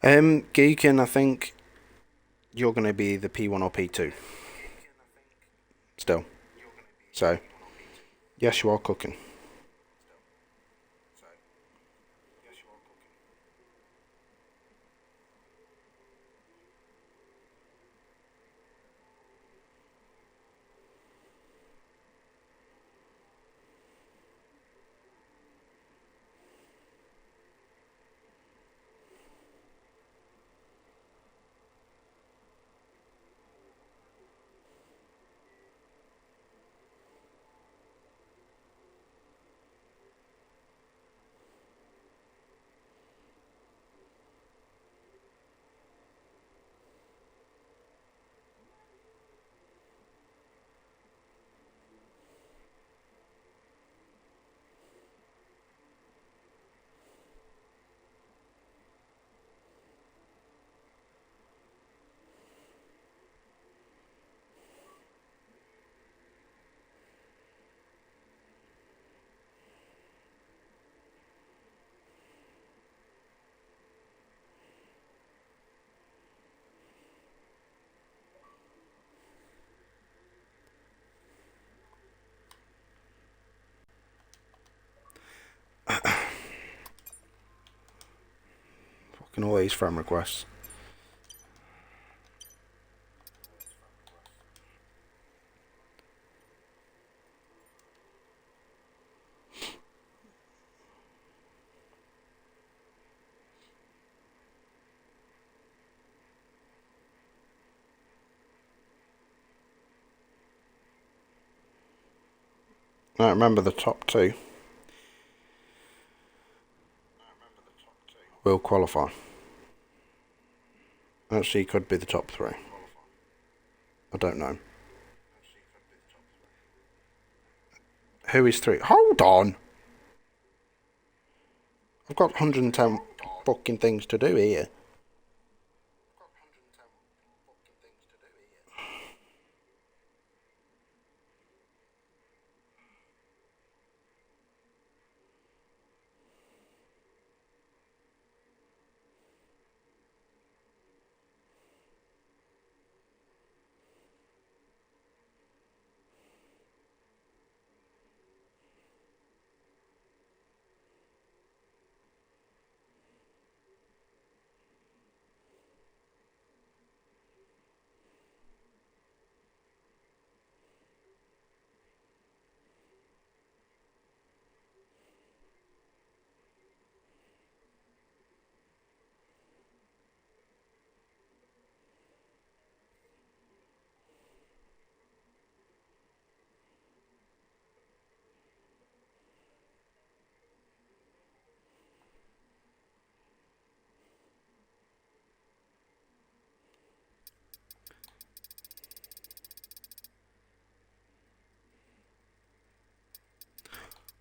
Geekin, I think you're going to be the P1 or P2. Still. So, yes, you are cooking. taking all these friend requests. Now remember the top two will qualify. Actually, could be the top three. I don't know. Who is three? Hold on! I've got 110 fucking things to do here.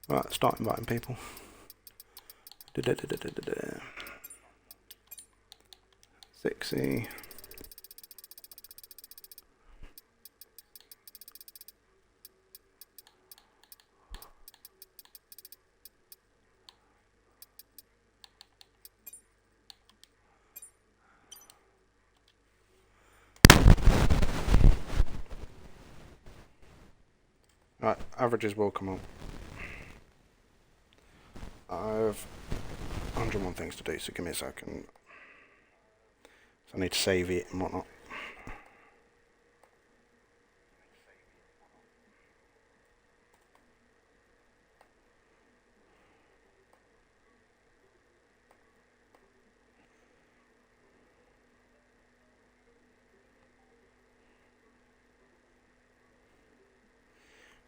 Right, start inviting people. Da-da-da-da-da-da. 60. Right, averages will come up. I've 101 things to do, so give me a second. So I need to save it and whatnot.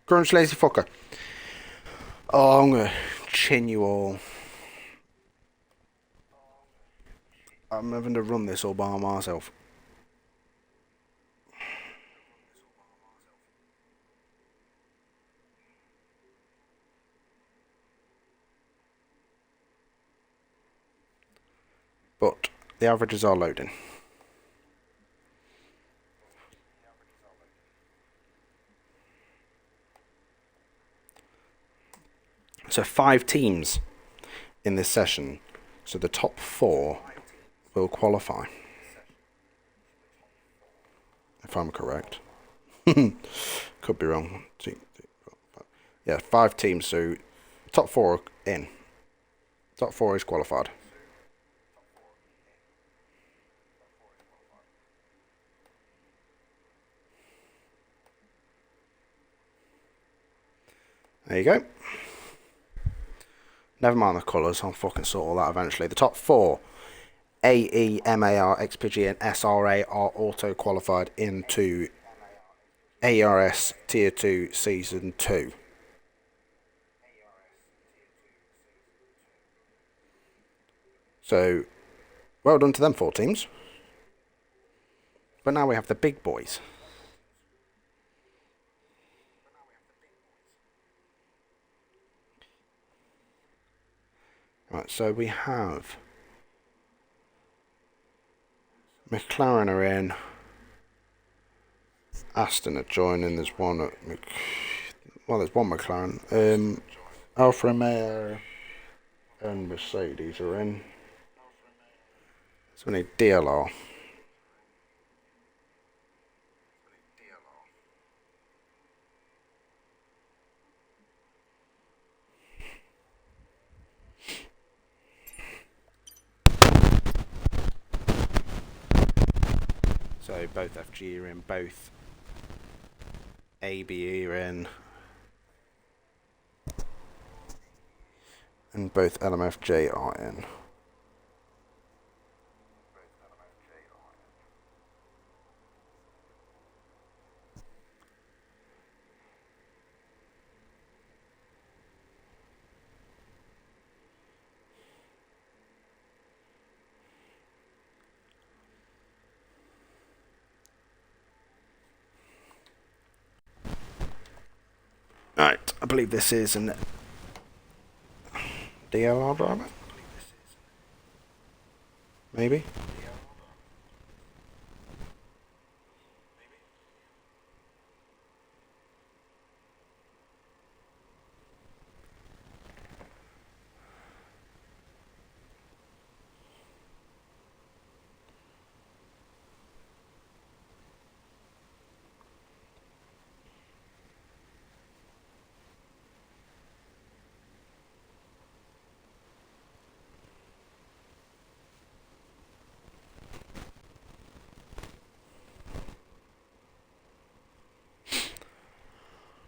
Grunge lazy fucker. Oh, I'm gonna chin you all. I'm having to run this all by myself. But the averages are loading. So 5 teams in this session. So the top 4 will qualify. If I'm correct. Could be wrong. Yeah, 5 teams, so top 4 are in. Top 4 is qualified. There you go. Never mind the colours, I'll fucking sort all that eventually. The top 4, AE, MAR, XPG and SRA are auto qualified into ARS Tier 2 Season 2. So, well done to them 4 teams. But now we have the big boys. Right, so we have McLaren are in. Aston are joining. There's one at there's one McLaren. Alfa Romeo and Mercedes are in. So we need DLR. So both FG are in, both AB are in, and both LMFJ are in. Right, I believe this is an DLR driver? Maybe?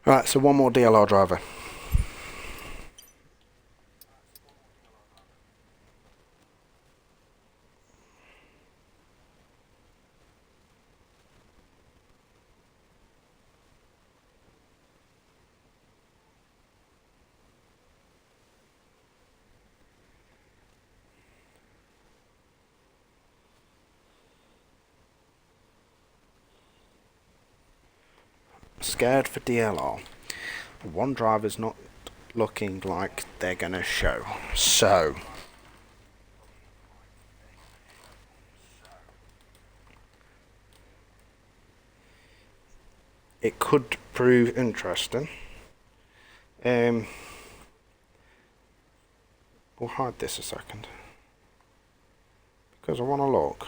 Right, so one more DLR driver. Scared for DLR. One driver's not looking like they're gonna show. So it could prove interesting. We'll hide this a second because I want to look.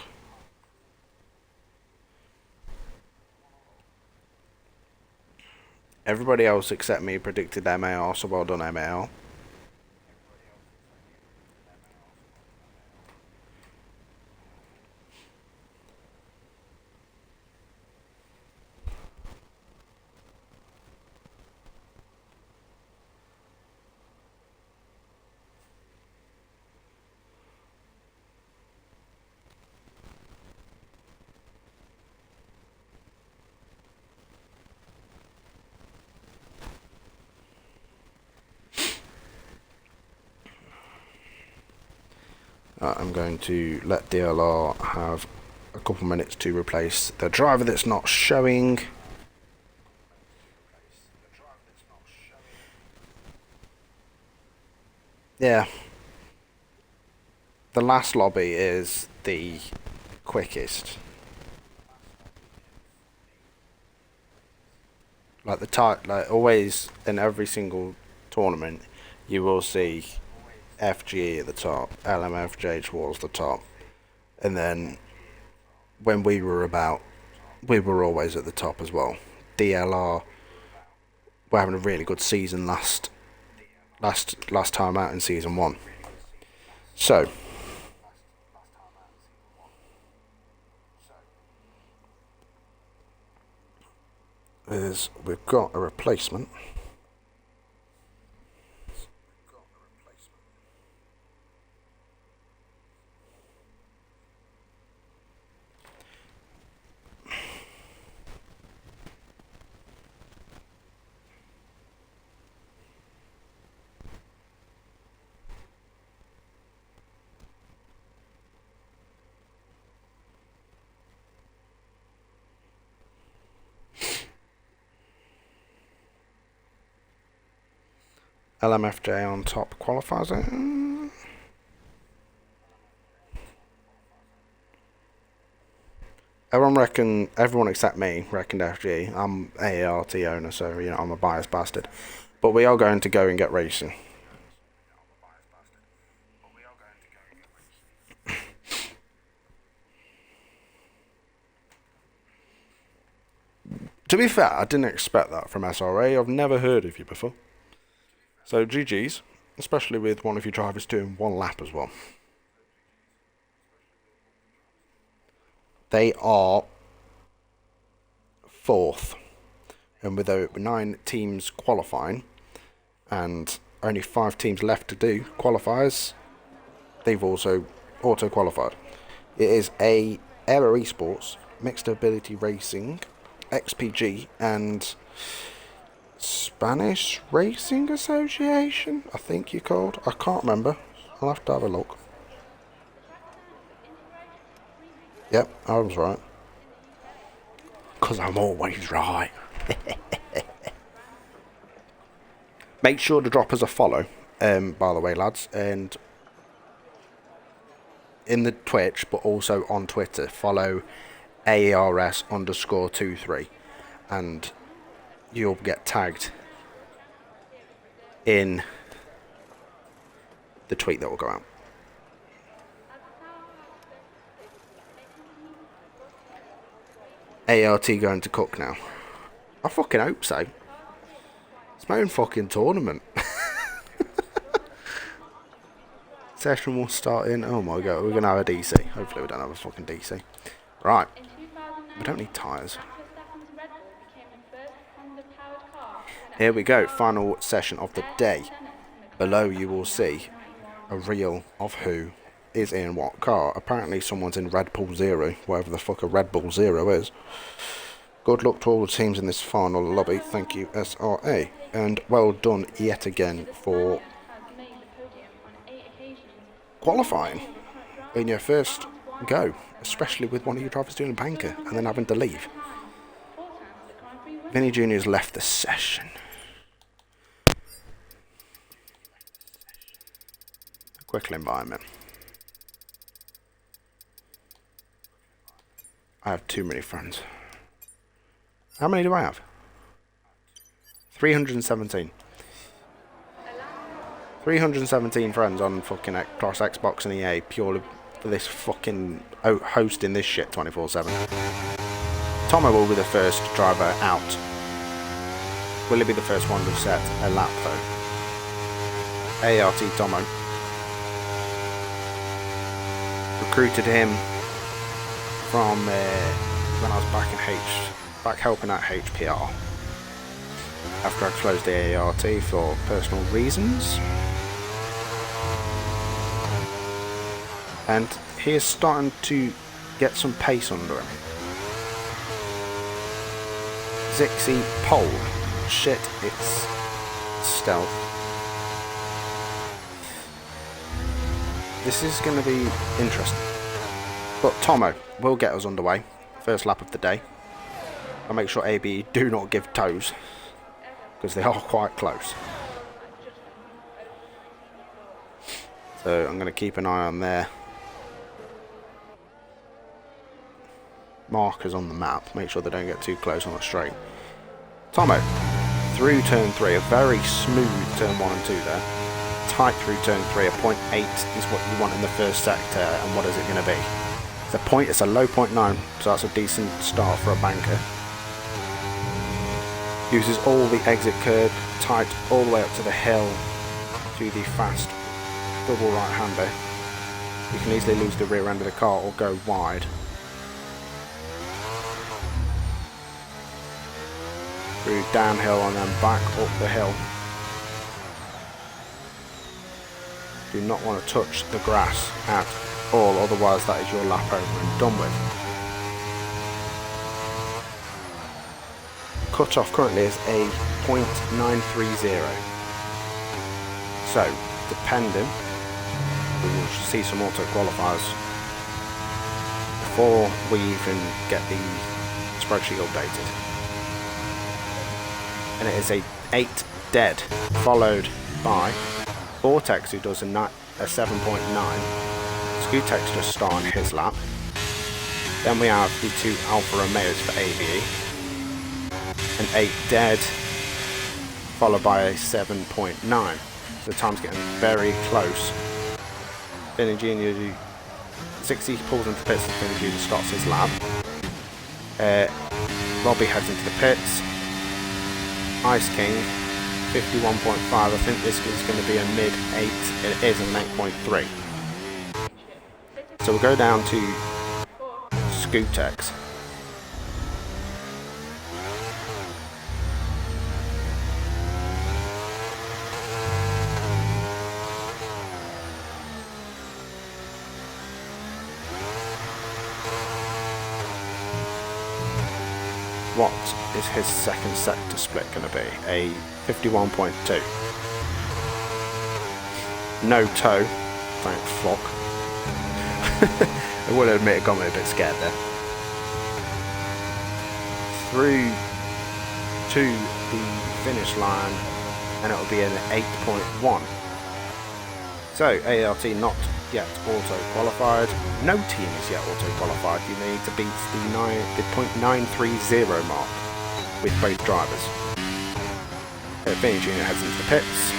Everybody else except me predicted MAR, so well done MAR. I'm going to let DLR have a couple minutes to replace the driver that's not showing. Yeah. The last lobby is the quickest. Like like always in every single tournament, you will see FGE at the top, LMFJ towards the top, and then when we were about, we were always at the top as well. DLR were having a really good season last time out in season 1. So we've got a replacement. LMFJ on top qualifies it. Everyone except me reckoned FG. I'm AART owner, so you know I'm a biased bastard. But we are going to go and get racing. To be fair, I didn't expect that from SRA. I've never heard of you before. So GG's, especially with one of your drivers doing one lap as well. They are 4th. And with 9 teams qualifying and only 5 teams left to do qualifiers, they've also auto-qualified. It is a Aero Esports, Mixed Ability Racing, XPG and Spanish Racing Association, I think you're called. I can't remember. I'll have to have a look. Yep, I was right. 'Cause I'm always right. Make sure to drop us a follow, by the way, lads, and in the Twitch, but also on Twitter, follow AERS_23, and you'll get tagged in the tweet that will go out. ART going to cook now? I fucking hope so. It's my own fucking tournament. Session will start in... Oh my god, we're going to have a DC. Hopefully we don't have a fucking DC. Right. We don't need tyres. Here we go. Final session of the day. Below you will see a reel of who is in what car. Apparently someone's in Red Bull Zero, whatever the fuck a Red Bull Zero is. Good luck to all the teams in this final lobby. Thank you, SRA. And well done yet again for qualifying in your first go, especially with one of your drivers doing a banker and then having to leave. Vinny Jr.'s left the session. Quickly environment. I have too many friends. How many do I have? 317. 317 friends on fucking across Xbox and EA purely for this fucking hosting this shit 24/7. Tomo will be the first driver out. Will he be the first one to set a lap though? ART Tomo. Recruited him from when I was back helping at HPR. After I closed the ART for personal reasons. And he is starting to get some pace under him. Zixie pole. Shit, it's stealth. This is going to be interesting. But Tomo will get us underway. First lap of the day. I'll make sure AB do not give toes, because they are quite close. So I'm going to keep an eye on their markers on the map. Make sure they don't get too close on the straight. Tomo through turn 3. A very smooth turn 1 and 2 there. Tight through turn 3. A 0.8 is what you want in the first sector. And what is it going to be? It's a low 0.9, so that's a decent start for a banker. Uses all the exit curb, tight all the way up to the hill, to the fast double right-hander. You can easily lose the rear end of the car or go wide. Through downhill and then back up the hill. Do not want to touch the grass at all, otherwise that is your lap over and done with. Cut-off currently is a 0.930. So, depending, we will see some auto qualifiers before we even get the spreadsheet updated. And it is a 8 dead, followed by Vortex, who does a 7.9. Skutex just starting his lap. Then we have the 2 Alfa Romeos for ABE. An 8 dead, followed by a 7.9. So the time's getting very close. Vinny Jr. 60 pulls into the pits as Vinny Jr. starts his lap. Robbie heads into the pits. Ice King, 51.5. I think this is going to be a mid 8. It is an 8.3. So we'll go down to Skutex. what is his second sector split going to be? A 51.2. No toe, thank fuck. I will admit it got me a bit scared there. Through to the finish line, and it'll be an 8.1. So ART not yet auto qualified. No team is yet auto qualified. You need to beat the .930 mark with both drivers. Vinny Jr. heads into the pits,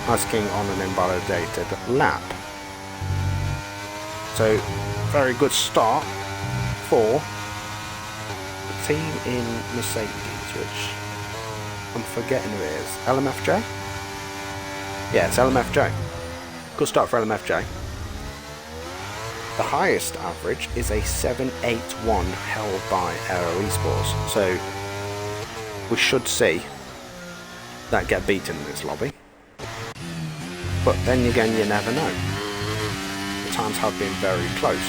asking on an invalidated lap. So very good start for the team in Mercedes, which I'm forgetting who it is. LMFJ? Yeah, it's LMFJ. Good start for LMFJ. The highest average is a 781 held by Aero Esports. So we should see that get beaten in this lobby. But then again, you never know. The times have been very close.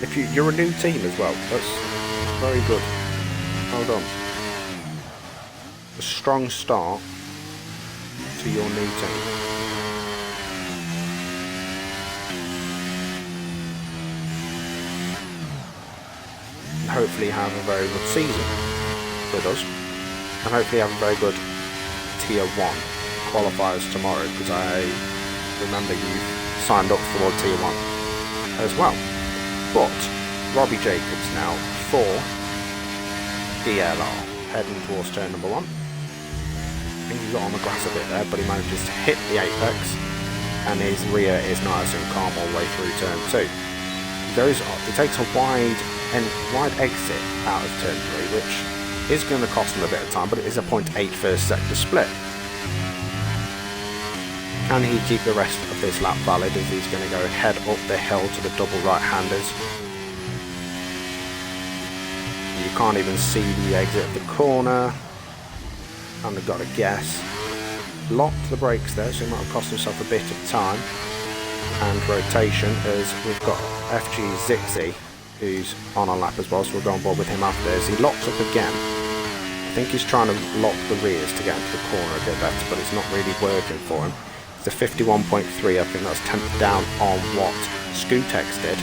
If you're a new team as well, that's very good. Well done. A strong start to your new team. And hopefully have a very good season with us. And hopefully have a very good Tier 1 qualifiers tomorrow, because I remember you signed up for Tier 1 as well. But Robbie Jacobs now for DLR, heading towards turn number 1. I think he got on the grass a bit there, but he manages to hit the apex, and his rear is nice and calm all the way through turn 2. He takes a wide exit out of turn 3, which is going to cost him a bit of time, but it is a 0.8 first sector split. Can he keep the rest of this lap valid, as he's going to go head up the hill to the double right-handers? You can't even see the exit of the corner. And I've got to guess. Locked the brakes there, so he might have cost himself a bit of time and rotation, as we've got FG Zixi, who's on our lap as well, so we'll go on board with him after. As he locks up again, I think he's trying to lock the rears to get into the corner a bit better, but it's not really working for him. It's a 51.3, I think that's 10th down on what Scootex did.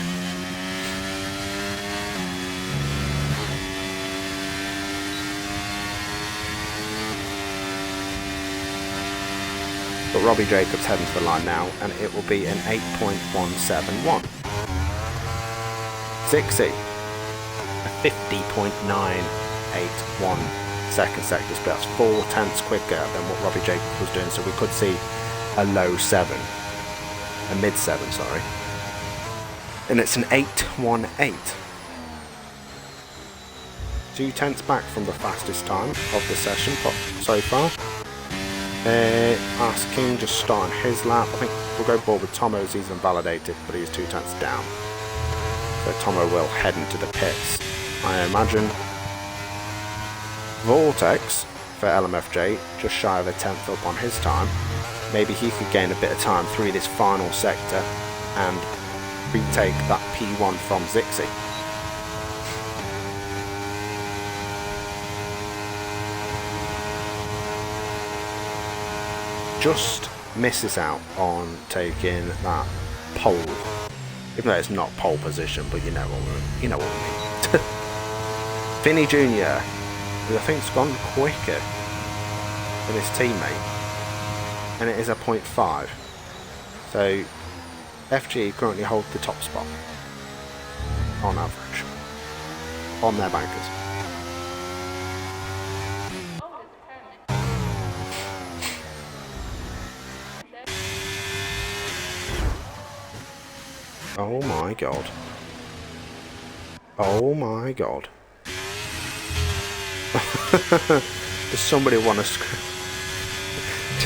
But Robbie Jacobs heading to the line now, and it will be an 8.171. Zixi, a 50.981 second sector split. That's 4/10 quicker than what Robbie Jacobs was doing, so we could see a low 7, a mid 7, sorry. And it's an 8.18. 2/10 back from the fastest time of the session so far. King just starting his lap. I think we'll go board with Tomo as he's invalidated, but he's 2/10 down. So Tomo will head into the pits. I imagine Vortex for LMFJ just shy of a 10th up on his time. Maybe he could gain a bit of time through this final sector and retake that P1 from Zixi. Just misses out on taking that pole, even though it's not pole position, but you know what I mean. Vinny Jr., who I think's gone quicker than his teammate, and it is a 0.5. So FG currently hold the top spot on average on their bankers. Oh my god. Oh my god. Does somebody want to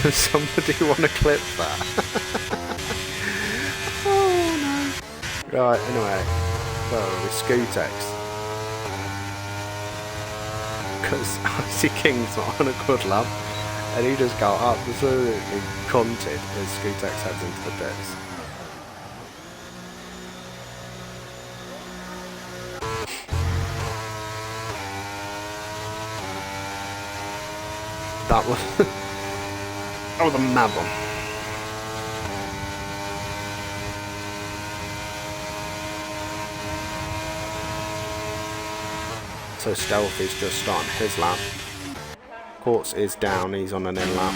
does somebody want to clip that? Oh no. Right, anyway. So with Scootex because Icy King's not on a good lap, and he just got absolutely cunted as Scootex heads into the pits. That was that was a mad one. So Stealth is just starting his lap. Quartz is down, he's on an in lap.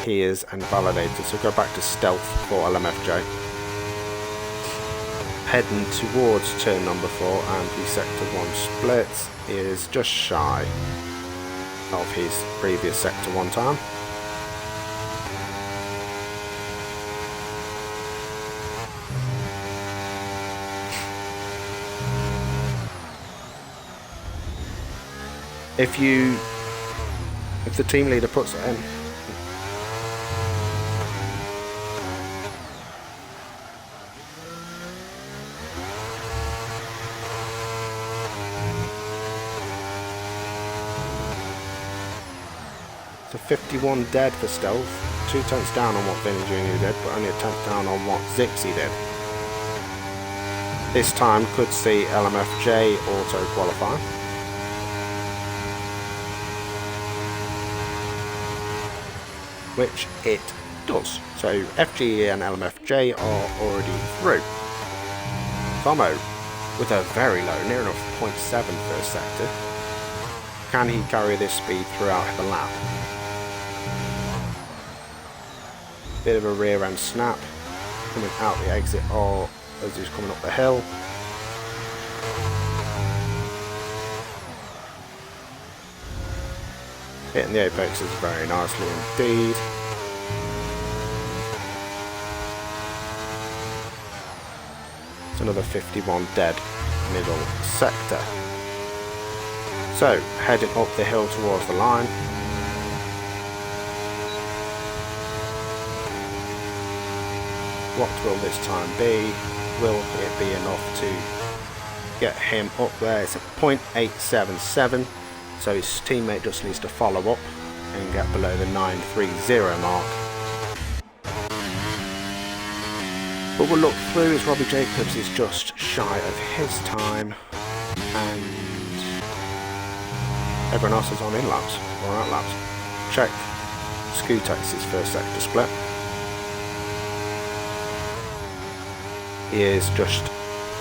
He is invalidated, so go back to Stealth for LMFJ. Heading towards turn number 4 and the sector 1 split is just shy of his previous sector 1 time. If the team leader puts it in, so 51 dead for Stealth, 2 tenths down on what Vinny Jr. did, but only a tenth down on what Zixi did. This time could see LMFJ auto qualify. Which it does. So FGE and LMFJ are already through. Tomo with a very low, near enough 0.7 first sector. Can he carry this speed throughout the lap? Bit of a rear end snap coming out the exit or as he's coming up the hill. Hitting the apexes very nicely indeed. It's another 51 dead middle sector. So, heading up the hill towards the line. What will this time be? Will it be enough to get him up there? It's a 0.877. So his teammate just needs to follow up and get below the 930 mark. But we'll look through as Robbie Jacobs is just shy of his time and everyone else is on in laps or out laps. Check Scootex's first sector split. He is just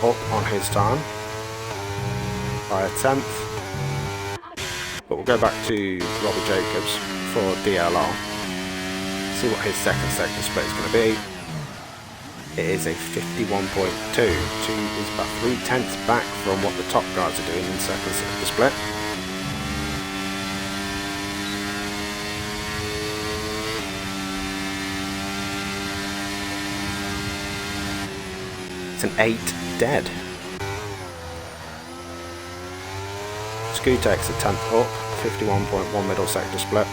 up on his time by a tenth. But we'll go back to Robbie Jacobs for DLR. See what his second sector split is going to be. It is a 51.2. Is about 3 tenths back from what the top guys are doing in second sector split. It's an 8 dead. Scootex a tenth up, 51.1 middle sector split.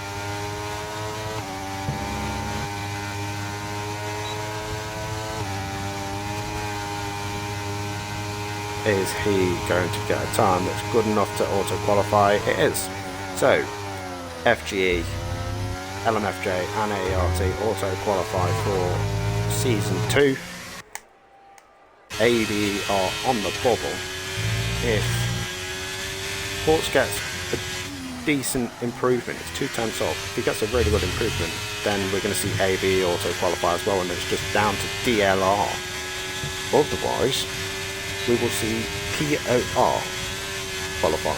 Is he going to get a time that's good enough to auto qualify? It is. So, FGE, LMFJ and AERT auto qualify for season 2. AD are on the bubble. If Quartz gets a decent improvement, it's 2 tenths up. If he gets a really good improvement, then we're going to see AB auto qualify as well, and it's just down to DLR. Otherwise, we will see POR qualify.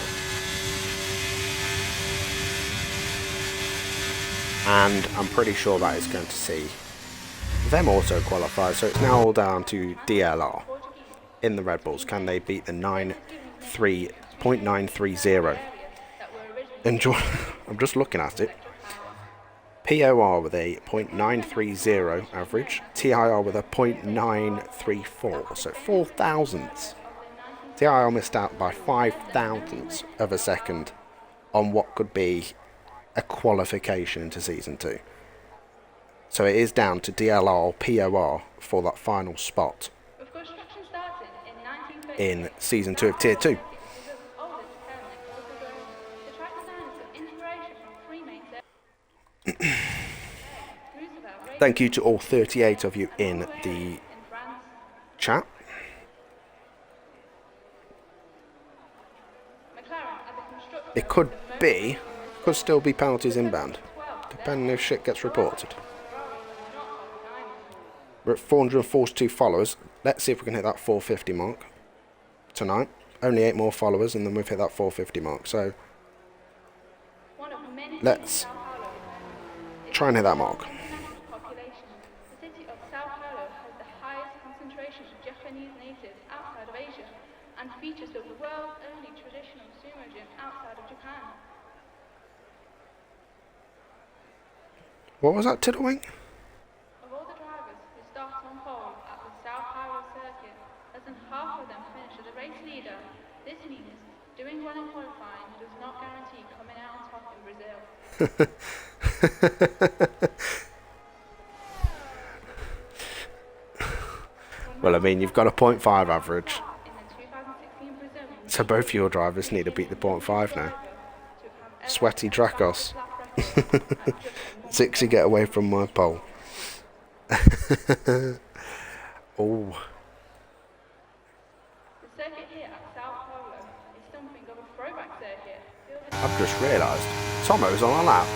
And I'm pretty sure that is going to see them auto qualify, so it's now all down to DLR in the Red Bulls. Can they beat the 0.930? Enjoy. I'm just looking at it. POR with a 0.930 average, TIR with a 0.934, so 4 thousandths. TIR missed out by 5 thousandths of a second on what could be a qualification into Season 2. So it is down to DLR POR for that final spot in Season 2 of Tier 2. Thank you to all 38 of you in the chat. It could still be penalties inbound, depending if shit gets reported. We're at 442 followers. Let's see if we can hit that 450 mark tonight. Only 8 more followers and then we've hit that 450 mark. So let's try and hit that mark. The city of Sao Paulo has the highest concentration of Japanese natives outside of Asia and features the world's only traditional sumo gym outside of Japan. What was that, Tiddlewing? Of all the drivers who start on pole at the Sao Paulo circuit, less than half of them finish as a race leader. This means doing well in qualifying does not guarantee coming out on top in Brazil. Well, I mean, you've got a 0.5 average. So both your drivers need to beat the 0.5 now. Sweaty Dracos. Zixie, get away from my pole. Oh. The circuit here at Sao Paulo is something of a throwback circuit. I've just realised Tomo's on a lap.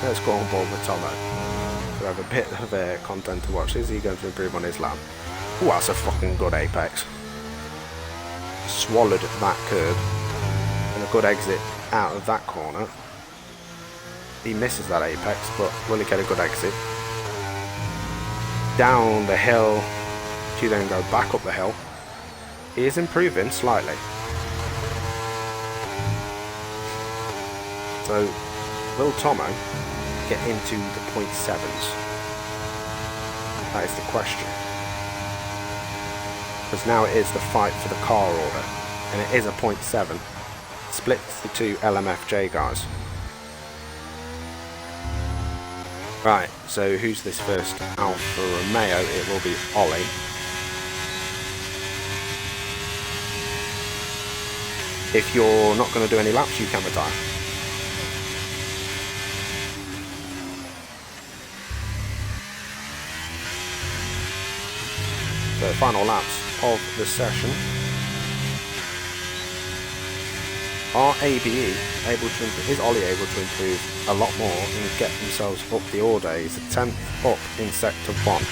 Let's go on board with Tomo. We have a bit of content to watch. Is he going to improve on his lap? Oh, that's a fucking good apex. Swallowed that curb. And a good exit out of that corner. He misses that apex, but will he get a good exit? Down the hill to then go back up the hill. He is improving slightly. So, will Tomo get into the 0.7s? That is the question. Because now it is the fight for the car order, and it is a 0.7. Splits the two LMFJ guys. Right, so who's this first? Alfa Romeo, it will be Ollie. If you're not going to do any laps, you can retire. The final laps of the session. Are ABE able to improve, is Ollie able to improve a lot more and get themselves up the order? He's a 10th up in sector 1.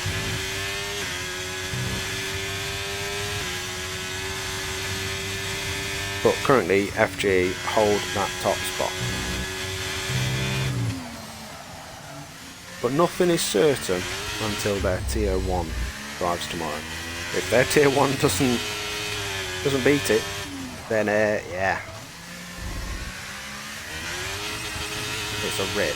But currently FG hold that top spot. But nothing is certain until their tier 1 drives tomorrow. If their tier 1 doesn't beat it, then yeah. It's a rip.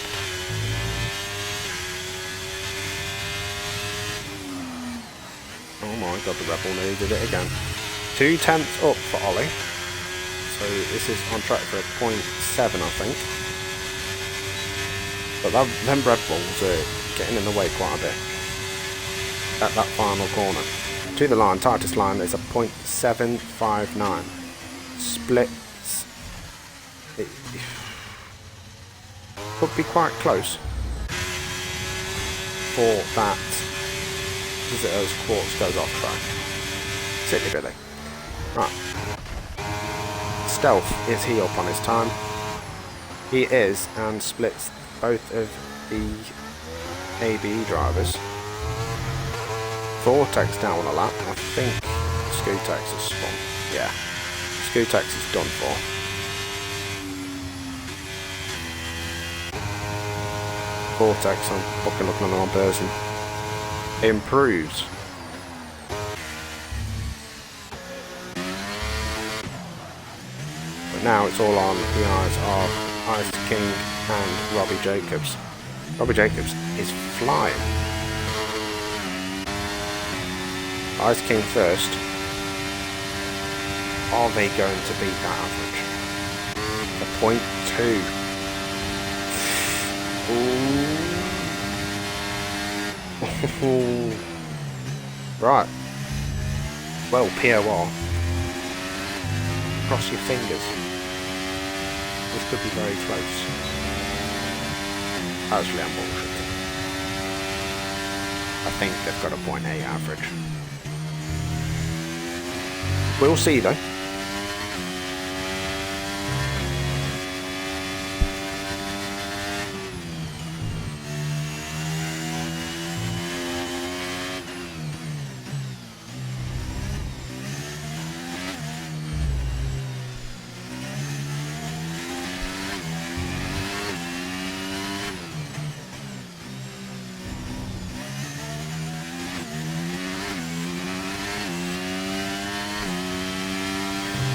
Oh my god, the Rebel nearly did it again. 2 tenths up for Ollie. So this is on track for a 0.7, I think. But them Red Bulls are getting in the way quite a bit. At that final corner. To the line, tightest line is a 0.759. Splits. It could be quite close for that Visitors Quartz goes off track. Silly Billy. Right. Stealth, is he up on his time? He is, and splits both of the ABE drivers. Vortex down a lap. I think Scootex has spun. Yeah. Scootex is done for. Vortex, I'm fucking looking at the wrong person. Improves. But now it's all on the eyes of Ice King and Robbie Jacobs. Robbie Jacobs is flying. Ice King first. Are they going to beat that average? A 0.2. Ooh. Right. Well, POR. Cross your fingers. This could be very close. Actually, I'm bullshitting. I think they've got a .8 average. We'll see though.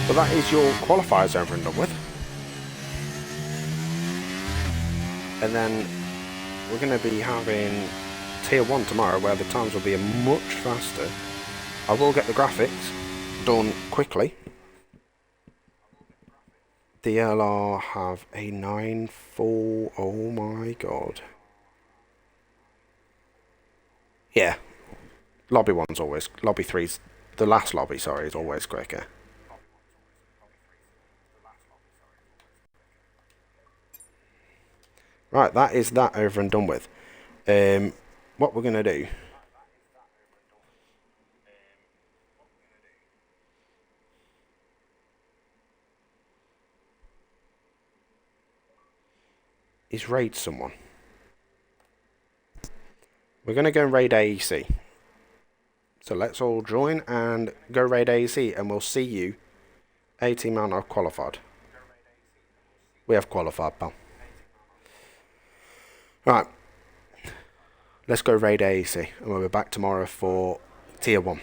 But that is your qualifiers over and done with. And then we're going to be having Tier 1 tomorrow, where the times will be much faster. I will get the graphics done quickly. The LR have a 9.4, oh my god. Yeah, lobby 1's always, lobby 3's, the last lobby, sorry, is always quicker. Right, that is that over and done with. What we're going to do is raid someone. We're going to go and raid AEC. So let's all join and go raid AEC, and we'll see you 18 man are qualified. We have qualified, pal. Right, let's go raid AEC, and we'll be back tomorrow for Tier 1.